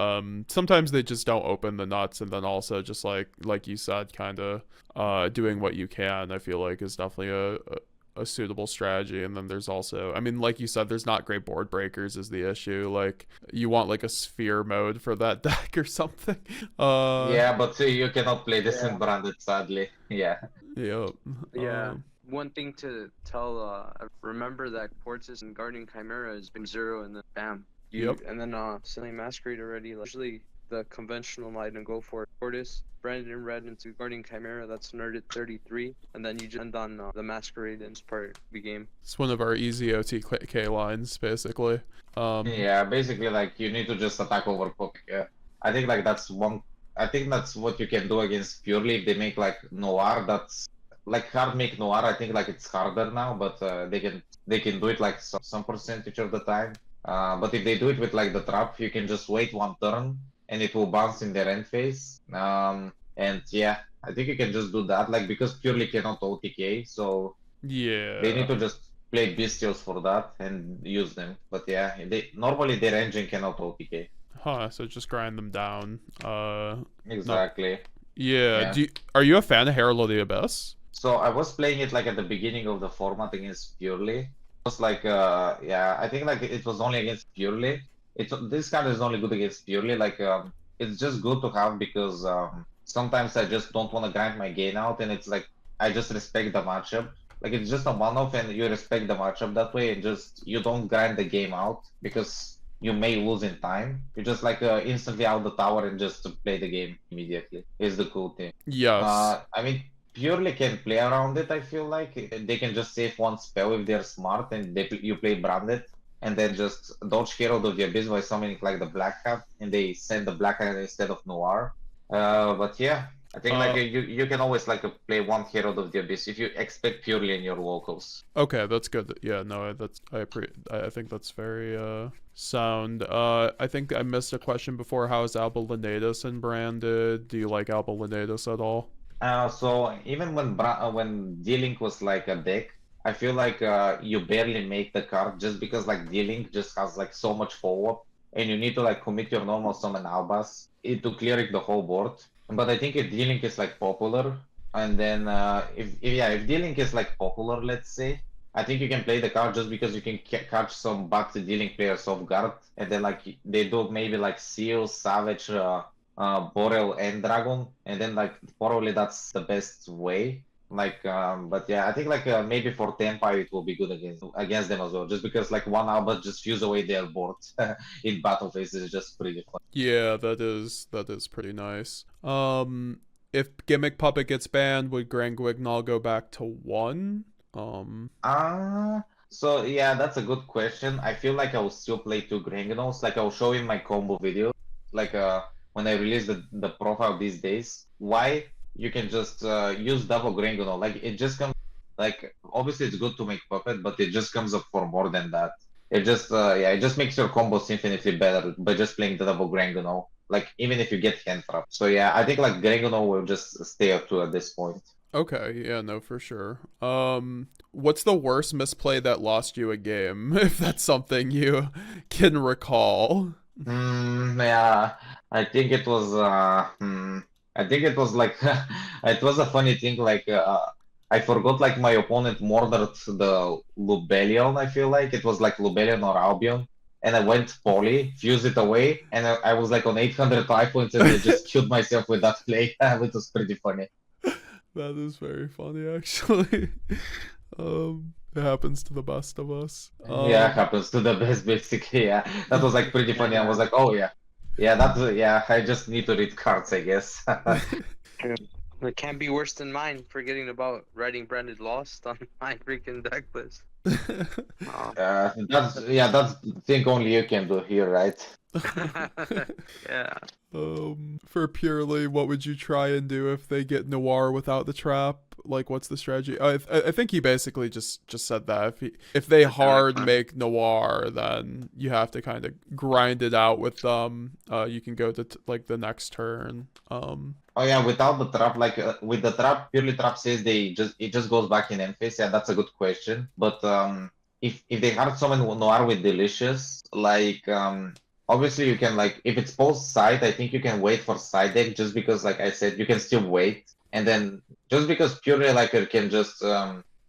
sometimes they just don't open the nuts, and then also just like you said, kind of doing what you can, I feel like is definitely a suitable strategy. And then there's also, I mean, like you said, there's not great board breakers is the issue. Like you want like a sphere mode for that deck or something. Yeah, but you cannot play this in branded, sadly. Yeah. Yep. Yeah. One thing to tell, remember that Quartus and Guardian Chimera has been 0 and then bam. Yep. And then selling Masquerade already. Like, usually the conventional line to go for Quartus, Branded in red into Guardian Chimera, that's nerded 33. And then you just end on the Masquerade and part of the game. It's one of our easy OTK lines, basically. Yeah, basically like you need to just attack over puppet. Yeah. I think like that's one. I think that's what you can do against purely if they make like Noir. That's like hard make Noir. I think like it's harder now, but they can do it like some percentage of the time. But if they do it with like the trap, you can just wait one turn and it will bounce in their end phase. And yeah, I think you can just do that, like because purely cannot OTK, so yeah. they need to just play bestials for that and use them. But yeah, they normally their engine cannot OTK. Huh, so just grind them down. Exactly. Yeah. Yeah. Are you a fan of Herald of the Abyss? So I was playing it like at the beginning of the format against Purely. It was like yeah, I think like it was only against Purely. This card is only good against Purely. Like it's just good to have because sometimes I just don't want to grind my gain out, and it's like I just respect the matchup. Like it's just a one-off, and you respect the matchup that way, and just you don't grind the game out because you may lose in time. You just like instantly out the tower and just play the game immediately. Is the cool thing. Yes. I mean, Purely can play around it. I feel like they can just save one spell if they're smart, and you play branded, and then just dodge Herald of the Abyss by summoning like the Black Hat, and they send the Black Hat instead of Noir. But yeah, I think like you can always like play one Herald of the Abyss if you expect Purely in your locals. Okay, that's good. Yeah, no, I think that's very sound. I think I missed a question before. How is Alba Lineatus in Branded? Do you like Alba Lineatus at all? So even when D-Link was like a deck, I feel like you barely make the card just because like D-Link just has like so much follow-up, and you need to like commit your normal summon Albas to clearing the whole board. But I think if D-Link is like popular, and then if D-Link is like popular, let's say, I think you can play the card just because you can catch some back to D-Link players off guard, and then like they do maybe like Seal, Savage, Boreal, and Dragon, and then like probably that's the best way. Like, but yeah, I think like maybe for Tempai it will be good against them as well, just because like one Albert just fuse away their board in battle phase is just pretty fun. Yeah, that is pretty nice. If Gimmick Puppet gets banned, would Grand Guignol go back to 1? So yeah, that's a good question. I feel like I will still play 2 Grangnolls. Like I'll show in my combo video, like when I release the profile these days. Why? You can just use double Grangnol. Like it just comes, like obviously it's good to make puppet, but it just comes up for more than that. It just yeah, it just makes your combos infinitely better by just playing the double Grangnol. Like even if you get hand trap. So yeah, I think like Grangnol will just stay up to at this point. Okay, yeah, no, for sure. What's the worst misplay that lost you a game, if that's something you can recall? Yeah, I think it was I think it was like it was a funny thing. Like I forgot like my opponent murdered the Lubellion. I feel like it was like Lubellion or Albion, and I went Poly, fused it away, and I was like on 805 points, and I just killed myself with that play, which was pretty funny. That is very funny, actually. It happens to the best of us. Yeah, happens to the best basically. Yeah, that was like pretty funny. I was like, oh yeah, yeah, that's yeah. I just need to read cards, I guess. It can't be worse than mine forgetting about writing Branded Lost on my freaking deck list. Oh. That's the thing only you can do here, right? Yeah. For purely, what would you try and do if they get Noir without the trap? Like, what's the strategy? I think he basically just said that if they hard make Noir, then you have to kind of grind it out with them. You can go to like the next turn. Oh yeah, without the trap, like with the trap, purely trap says it just goes back in end phase. Yeah, that's a good question. But if they hard summon Noir with Delicious, like obviously you can like if it's post side, I think you can wait for side deck just because like I said, you can still wait. And then just because purely like it can just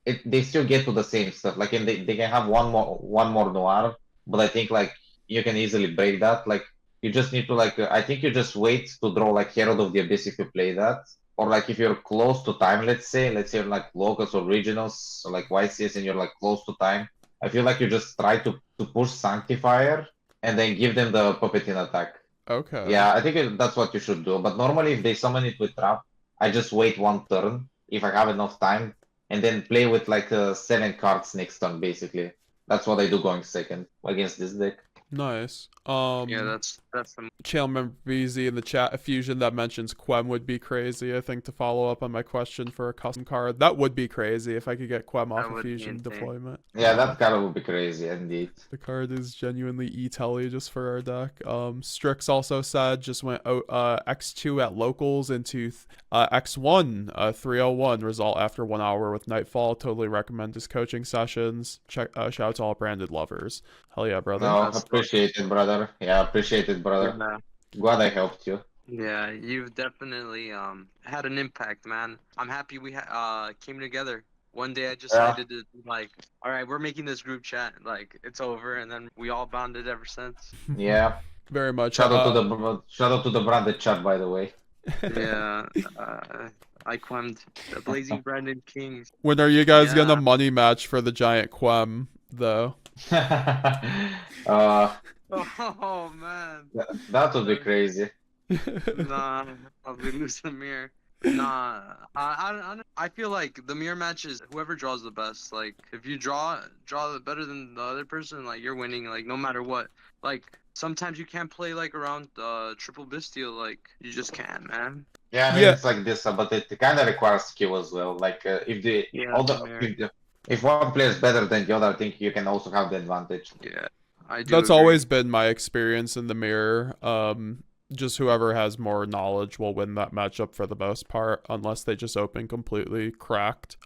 they still get to the same stuff. Like they can have one more Noir, but I think like you can easily break that. Like you just need to like I think you just wait to draw like Herald of the Abyss if you play that. Or like if you're close to time, let's say you're like locals or regionals, so like YCS and you're like close to time. I feel like you just try to push Sanctifier and then give them the Puppetin attack. Okay. Yeah, I think that's what you should do. But normally if they summon it with trap, I just wait one turn if I have enough time and then play with like 7 cards next turn basically. That's what I do going second against this deck. Nice. Yeah, that's the channel member BZ in the chat fusion that mentions Quem would be crazy. I think to follow up on my question for a custom card, that would be crazy if I could get Quem off of fusion deployment. Yeah, that card would be crazy indeed. The card is genuinely e-telly just for our deck. Strix also said just went X2 at locals into X1 301 result after 1 hour with NightFall. Totally recommend his coaching sessions. Check shout out to all branded lovers. Hell yeah, brother. No, appreciate it, brother. Yeah, appreciate it, brother. Glad I helped you. Yeah, you've definitely had an impact, man. I'm happy we came together. One day I decided to like, all right, we're making this group chat. Like it's over, and then we all bonded ever since. Yeah, very much. Shout out to the branded chat, by the way. Yeah, I quemmed the Blazing Branded Kings. When are you guys gonna money match for the giant Quem though? Oh man, that would be crazy. Nah, I'll be losing the mirror. Nah, I feel like the mirror match is whoever draws the best. Like if you draw better than the other person, like you're winning. Like no matter what. Like sometimes you can't play like around triple Bestial. Like you just can't, man. Yeah, I mean it's like this, but it kind of requires skill as well. Like if one player is better than the other, I think you can also have the advantage. Yeah, I do. That's always been my experience in the mirror. Just whoever has more knowledge will win that matchup for the most part, unless they just open completely cracked.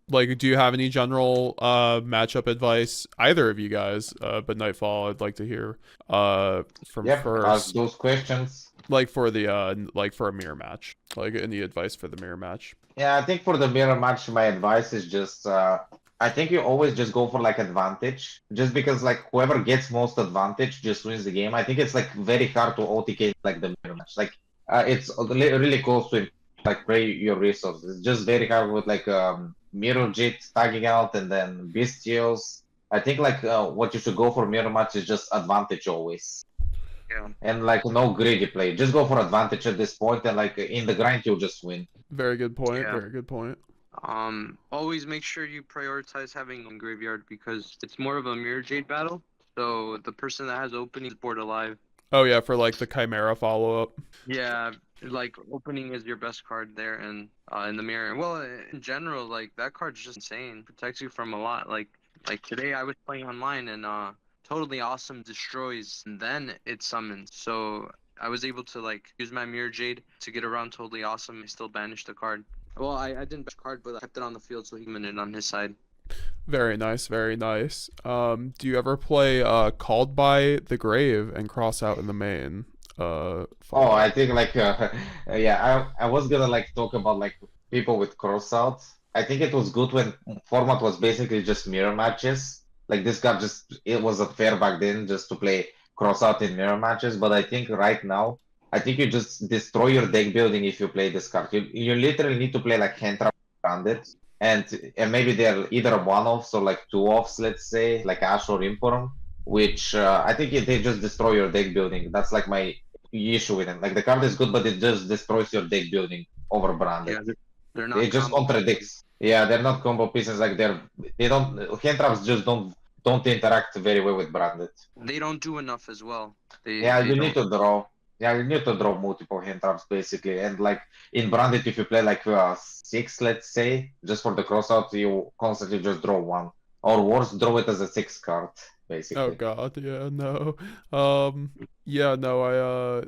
Like, do you have any general matchup advice, either of you guys? But NightFall, I'd like to hear from first. Ask those questions. Like for the like for a mirror match, like any advice for the mirror match? Yeah, I think for the mirror match, my advice is just I think you always just go for like advantage, just because like whoever gets most advantage just wins the game. I think it's like very hard to OTK like the mirror match. Like it's really close to like play your resources. It's just very hard with like mirror jit tagging out and then bestials. I think like what you should go for mirror match is just advantage always. Yeah. And like no greedy play. Just go for advantage at this point, and like in the grind you'll just win. Very good point. Yeah. Very good point. Always make sure you prioritize having a graveyard because it's more of a mirror jade battle. So the person that has opening is board alive. Oh yeah, for like the Chimera follow up. Yeah, like opening is your best card there and in the mirror. Well, in general, like that card's just insane. Protects you from a lot. Like today I was playing online and totally awesome destroys and then it summons. So I was able to like use my mirror jade to get around totally awesome. I still banished the card. Well, I didn't banish the card, but I kept it on the field so he can it on his side. Very nice, very nice. Do you ever play Called by the Grave and cross out in the main? I think like yeah, I was gonna like talk about like people with cross out. I think it was good when format was basically just mirror matches. Like this guy it was a fair back then just to play cross out in mirror matches, but I think right now I think you just destroy your deck building if you play this card. You literally need to play like hand trap branded. and maybe they're either one-offs or like two-offs, let's say, like Ash or Inform, which I think they just destroy your deck building. That's like my issue with them. Like the card is good, but it just destroys your deck building over branded. Yeah, they're not It just combo contradicts. Yeah, they're not combo pieces. Like they don't hand traps just don't interact very well with branded. They don't do enough as well. Yeah, They you don't. need to draw. Yeah, you need to draw multiple hand traps basically. And like in branded, if you play like 6, let's say, just for the crossout, you constantly just draw one. Or worse, draw it as a 6 card, basically. Oh god, yeah, no. Yeah, no,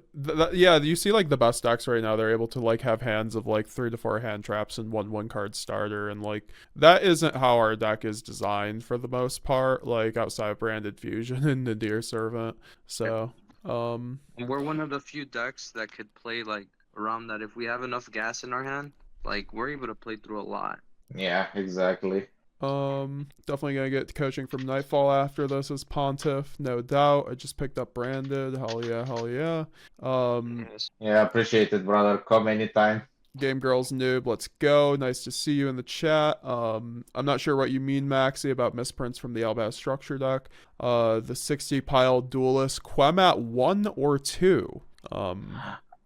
yeah, you see like the best decks right now, they're able to like have hands of like 3 to 4 hand traps and one card starter, and like that isn't how our deck is designed for the most part, like outside of Branded Fusion and Nadir Servant. So, We're one of the few decks that could play like around that. If we have enough gas in our hand, like we're able to play through a lot. Yeah, exactly. Definitely gonna get coaching from NightFall after this as Pontiff, no doubt. I just picked up Branded, hell yeah, hell yeah. Yes. Yeah, appreciate it, brother. Come anytime. Game Girls Noob, let's go. Nice to see you in the chat. I'm not sure what you mean, Maxi, about misprints from the Albas structure deck. The 60 pile duelist, Quem at 1 or 2?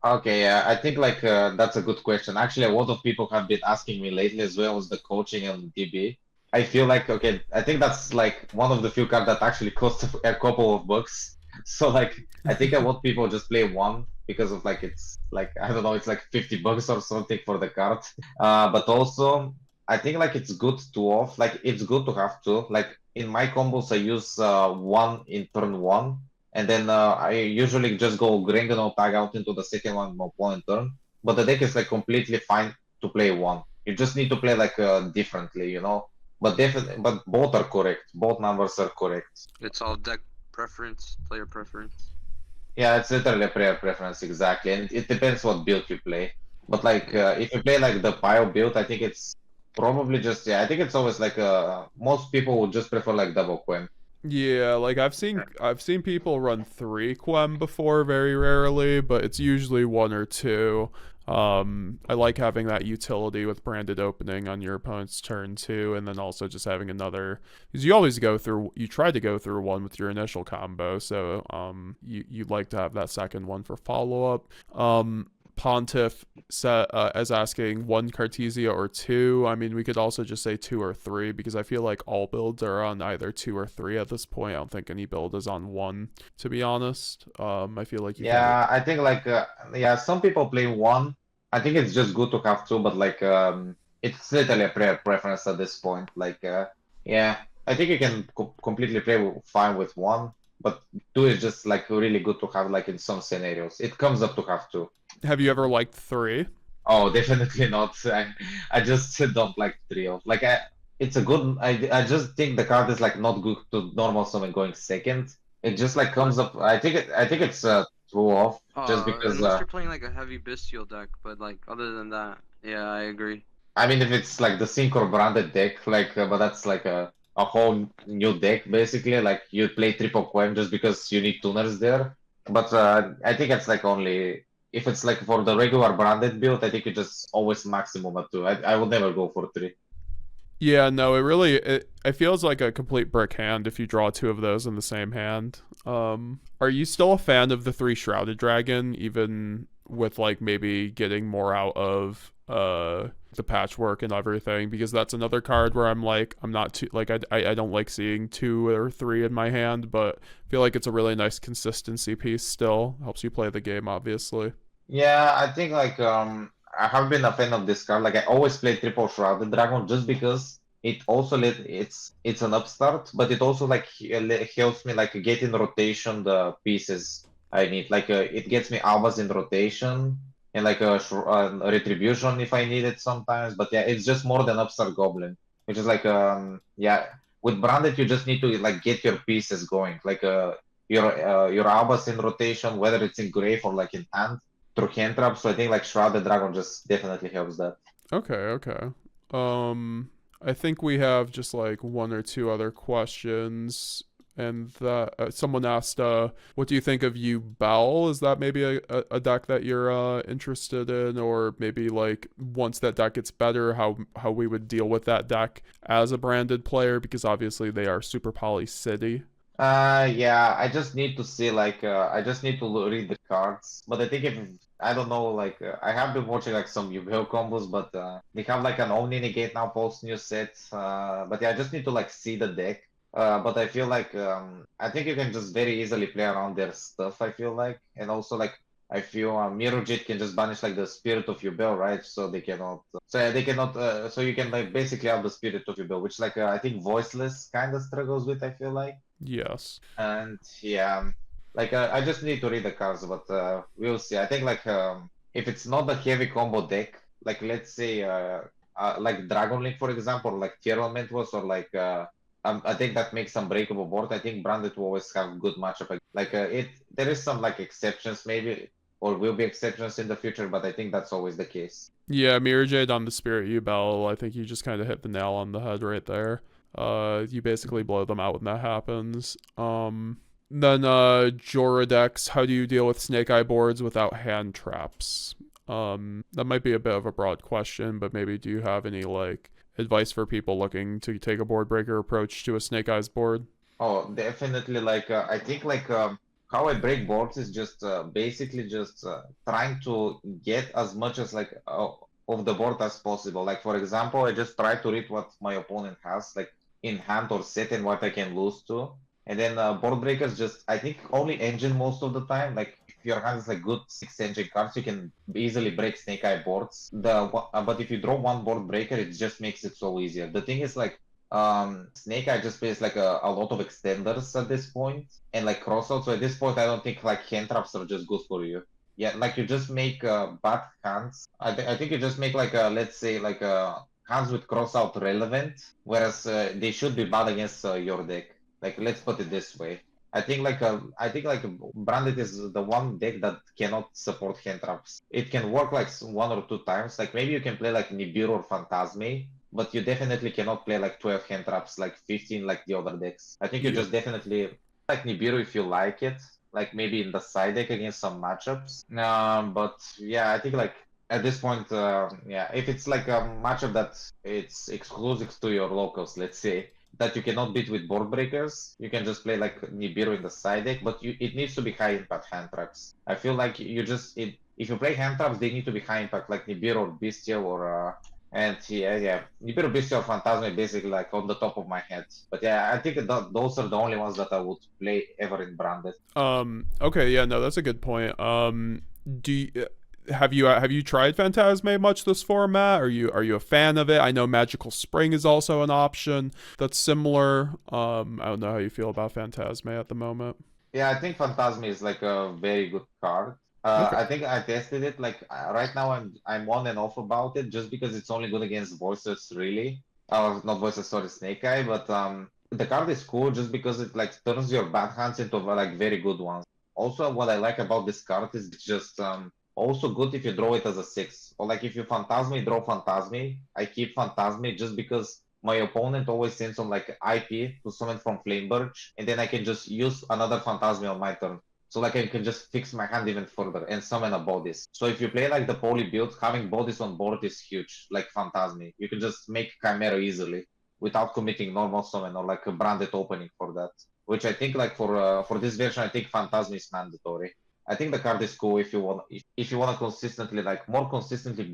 Okay, yeah, I think like that's a good question. Actually, a lot of people have been asking me lately as well as the coaching and DB. I feel like okay, I think that's like one of the few cards that actually cost a couple of bucks. So like, I think a lot of people just play one because of like it's like I don't know, it's like 50 bucks or something for the card. But also I think like it's good to off. Like it's good to have two. Like in my combos, I use one in turn one. And then I usually just go Gringano tag out into the second one my opponent turn. But the deck is like completely fine to play one. You just need to play like differently, you know. But definitely, but both are correct. Both numbers are correct. It's all deck preference, player preference. Yeah, it's literally a player preference exactly, and it depends what build you play. But like if you play like the pile build, I think it's probably just I think it's always like most people would just prefer like double Quem. Yeah, like I've seen people run 3 Quem before, very rarely, but it's usually 1 or 2. I like having that utility with branded opening on your opponent's turn too, and then also just having another, because you try to go through one with your initial combo, so you'd like to have that second one for follow up. Pontiff as asking 1 Cartesia or 2. I mean, we could also just say 2 or 3 because I feel like all builds are on either 2 or 3 at this point. I don't think any build is on 1, to be honest. I feel like I think like some people play 1. I think it's just good to have 2, but like it's literally a player preference at this point. Like I think you can completely play fine with 1, but 2 is just like really good to have like in some scenarios. It comes up to have 2. Have you ever liked 3? Oh, definitely not. I just don't like 3 of like it's a good. I just think the card is like not good to normal summon going second. It just like comes up. I think it's 2 off just because. Unless you're playing like a heavy bestial deck, but like other than that, yeah, I agree. I mean, if it's like the sync or branded deck, like, but that's like a whole new deck basically. Like you play triple Quem just because you need tuners there. But I think it's like only. If it's like for the regular branded build, I think you just always maximum at 2. I would never go for 3. Yeah, no, it feels like a complete brick hand if you draw 2 of those in the same hand. Are you still a fan of the 3 Shrouded Dragon, even with like maybe getting more out of the patchwork and everything? Because that's another card where I'm not too like I don't like seeing 2 or 3 in my hand, but I feel like it's a really nice consistency piece still. Helps you play the game, obviously. Yeah, I think like I have been a fan of this card. Like I always play triple Shrouded Dragon just because it also it's an upstart, but it also like helps me like get in rotation the pieces I need. Like it gets me Albas in rotation and like a retribution if I need it sometimes. But yeah, it's just more than upstart Goblin, which is like with branded you just need to like get your pieces going. Like your Albas in rotation, whether it's in grave or like in hand through hand traps. So I think like Shrouded Dragon just definitely helps that. Okay. I think we have just like 1 or 2 other questions. And someone asked, what do you think of Bell? Is that maybe a deck that you're interested in, or maybe like once that deck gets better, how we would deal with that deck as a branded player, because obviously they are super poly city. Yeah, I just need to see like I just need to read the cards. But I think if I don't know, like I have been watching like some Yu-Gi-Oh combos, but they have like an Omni Negate now post new set. But yeah, I just need to like see the deck. But I feel like I think you can just very easily play around their stuff. I feel like, and also like I feel Mirojit can just banish like the spirit of Yu-Gi-Oh, right? So they cannot. So yeah, they cannot. So you can like basically have the spirit of Yu-Gi-Oh, which like I think Voiceless kind of struggles with. I feel like. Yes. And yeah, like I just need to read the cards, but we'll see. I think like if it's not a heavy combo deck, like let's say like Dragon Link for example, like Tierlament was, or like I think that makes some breakable board. I think Branded will always have good matchup. Like it, there is some like exceptions maybe, or will be exceptions in the future, but I think that's always the case. Yeah, Mirror Jade on the Spirit Bell. I think you just kind of hit the nail on the head right there. You basically blow them out when that happens. Then Joradex, how do you deal with Snake Eye boards without hand traps? That might be a bit of a broad question, but maybe do you have any like advice for people looking to take a board breaker approach to a Snake Eyes board? Oh, definitely. Like I think like how I break boards is just basically just trying to get as much as like of the board as possible. Like for example, I just try to read what my opponent has like in hand or set and what I can lose to. And then board breakers just I think only engine most of the time. Like if your hand is like good 6 engine cards, you can easily break Snake Eye boards. But if you draw one board breaker, it just makes it so easier. The thing is like Snake Eye just plays like a lot of extenders at this point and like crossout. So at this point, I don't think like hand traps are just good for you. Yeah, like you just make bad hands. I think you just make like let's say like hands with crossout relevant, whereas they should be bad against your deck. Like let's put it this way. I think like Branded is the one deck that cannot support hand traps. It can work like one or two times. Like maybe you can play like Nibiru or Fantasmi, but you definitely cannot play like 12 hand traps, like 15 like the other decks. I think you Yeah. just definitely like Nibiru if you like it, like maybe in the side deck against some matchups. But yeah, I think like at this point, yeah, if it's like a matchup that it's exclusive to your locals, let's say, that you cannot beat with board breakers, you can just play like Nibiru in the side deck, but it needs to be high impact hand traps. I feel like if you play hand traps, they need to be high impact, like Nibiru or Bestial or and yeah, Nibiru Bestial or Fantasma basically like on the top of my head. But yeah, I think those are the only ones that I would play ever in Branded. Okay, yeah, no, that's a good point. Do you, have you tried Phantasme much this format? Are you a fan of it? I know Magical Spring is also an option that's similar. I don't know how you feel about Phantasme at the moment. Yeah, I think Fantasma is like a very good card. Okay. I think I tested it. Like right now, I'm on and off about it just because it's only good against voices, really. Not voices, sorry, Snake Eye. But the card is cool just because it like turns your bad hands into like very good ones. Also, what I like about this card is it's just also good if you draw it as a 6. Or like if you Phantasme, draw Phantasme. I keep Phantasme just because my opponent always sends on like IP to summon from Flame Birch, and then I can just use another Phantasme on my turn. So like I can just fix my hand even further and summon a bodies. So if you play like the poly build, having bodies on board is huge, like Phantasme. You can just make Chimera easily without committing normal summon or like a branded opening for that. Which I think like for this version, I think Phantasme is mandatory. I think the card is cool if you want to consistently like more consistently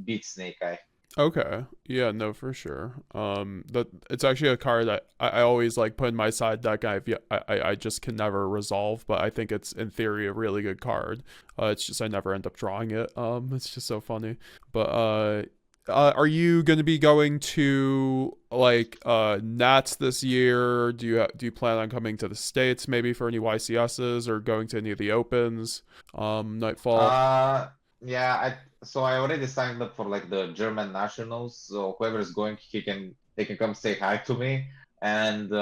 beat Snake Eye. Okay. Yeah, no, for sure. That it's actually a card that I always like put in my side deck. I just can never resolve, but I think it's in theory a really good card. It's just I never end up drawing it. It's just so funny. But are you going to be going to like Nats this year? Do you plan on coming to the States maybe for any YCSs or going to any of the opens? Nightfall. Yeah, so I already signed up for like the German nationals. So whoever is going, they can come say hi to me. And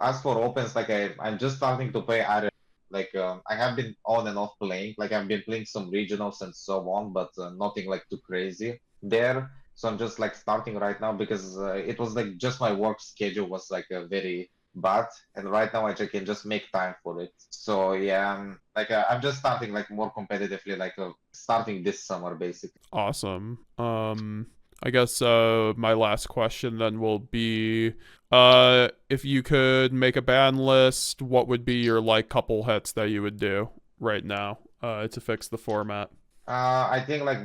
as for opens, like I'm just starting to play area. Like I have been on and off playing. Like I've been playing some regionals and so on, but nothing like too crazy there. So I'm just like starting right now because it was like just my work schedule was like very bad, and right now I can just make time for it. So yeah, I'm just starting like more competitively, like starting this summer basically. Awesome. I guess my last question then will be if you could make a ban list, what would be your like couple hits that you would do right now to fix the format? I think like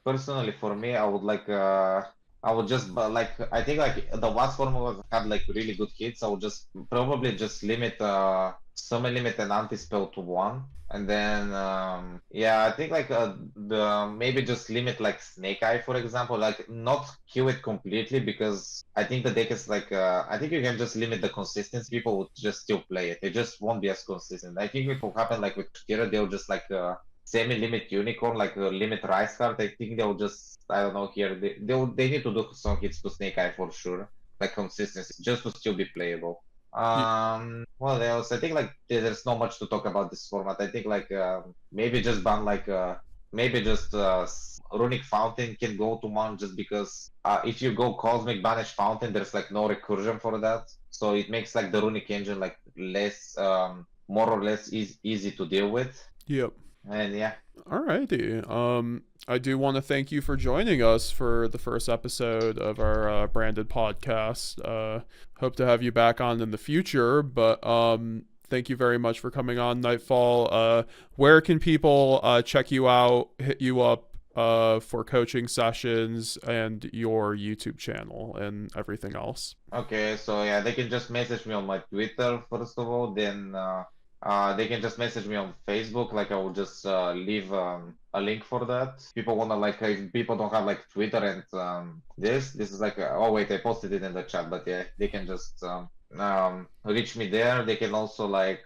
personally for me, I would like I would just like I think like the last formula had like really good hits. I would just probably just limit summon limit and anti spell to one, and then yeah, I think like the maybe just limit like Snake Eye for example, like not kill it completely because I think the deck is like I think you can just limit the consistency. People would just still play it. They just won't be as consistent. I think it will happen like with Tierra, they'll just like semi-limit unicorn, like a limit rice card. I think they'll just, I don't know here, they need to do some hits to Snake Eye for sure, like consistency, just to still be playable. What else? I think like there's not much to talk about this format. I think like maybe just ban like maybe just Runic Fountain can go to one just because if you go Cosmic Banish Fountain, there's like no recursion for that, so it makes like the Runic engine like less, more or less easy to deal with. Yep. And yeah. Alrighty. I do want to thank you for joining us for the first episode of our branded podcast. Hope to have you back on in the future, but thank you very much for coming on, NightFall. Where can people check you out, hit you up for coaching sessions and your YouTube channel and everything else? Okay, so yeah, they can just message me on my Twitter first of all, then they can just message me on Facebook. Like I will just leave a link for that. People wanna like if people don't have like Twitter and this is like oh wait, I posted it in the chat, but yeah, they can just reach me there. They can also like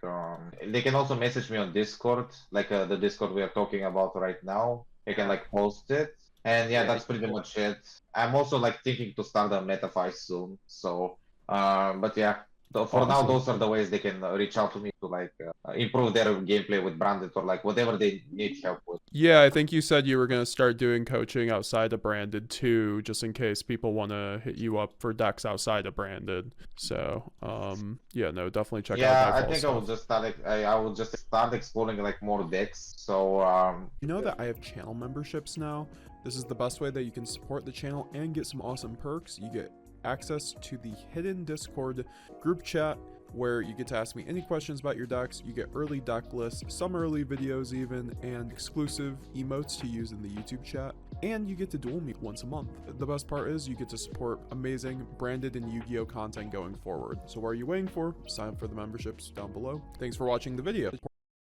they can also message me on Discord, like the Discord we are talking about right now. They can like post it, and yeah, that's pretty much it. I'm also like thinking to start a MetaFi soon, so but yeah. So for now, those are the ways they can reach out to me to like improve their gameplay with Branded or like whatever they need help with. Yeah, I think you said you were going to start doing coaching outside of Branded too, just in case people want to hit you up for decks outside of Branded. So, yeah, no, definitely check out Yeah, I NightFall think stuff. I will just start. I will just start exploring like more decks. So you know that I have channel memberships now. This is the best way that you can support the channel and get some awesome perks. You get access to the hidden Discord group chat where you get to ask me any questions about your decks. You get early deck lists, some early videos even, and exclusive emotes to use in the YouTube chat. And you get to duel me once a month. The best part is you get to support amazing Branded and YuGiOh content going forward. So what are you waiting for? Sign up for the memberships down below. Thanks for watching the video.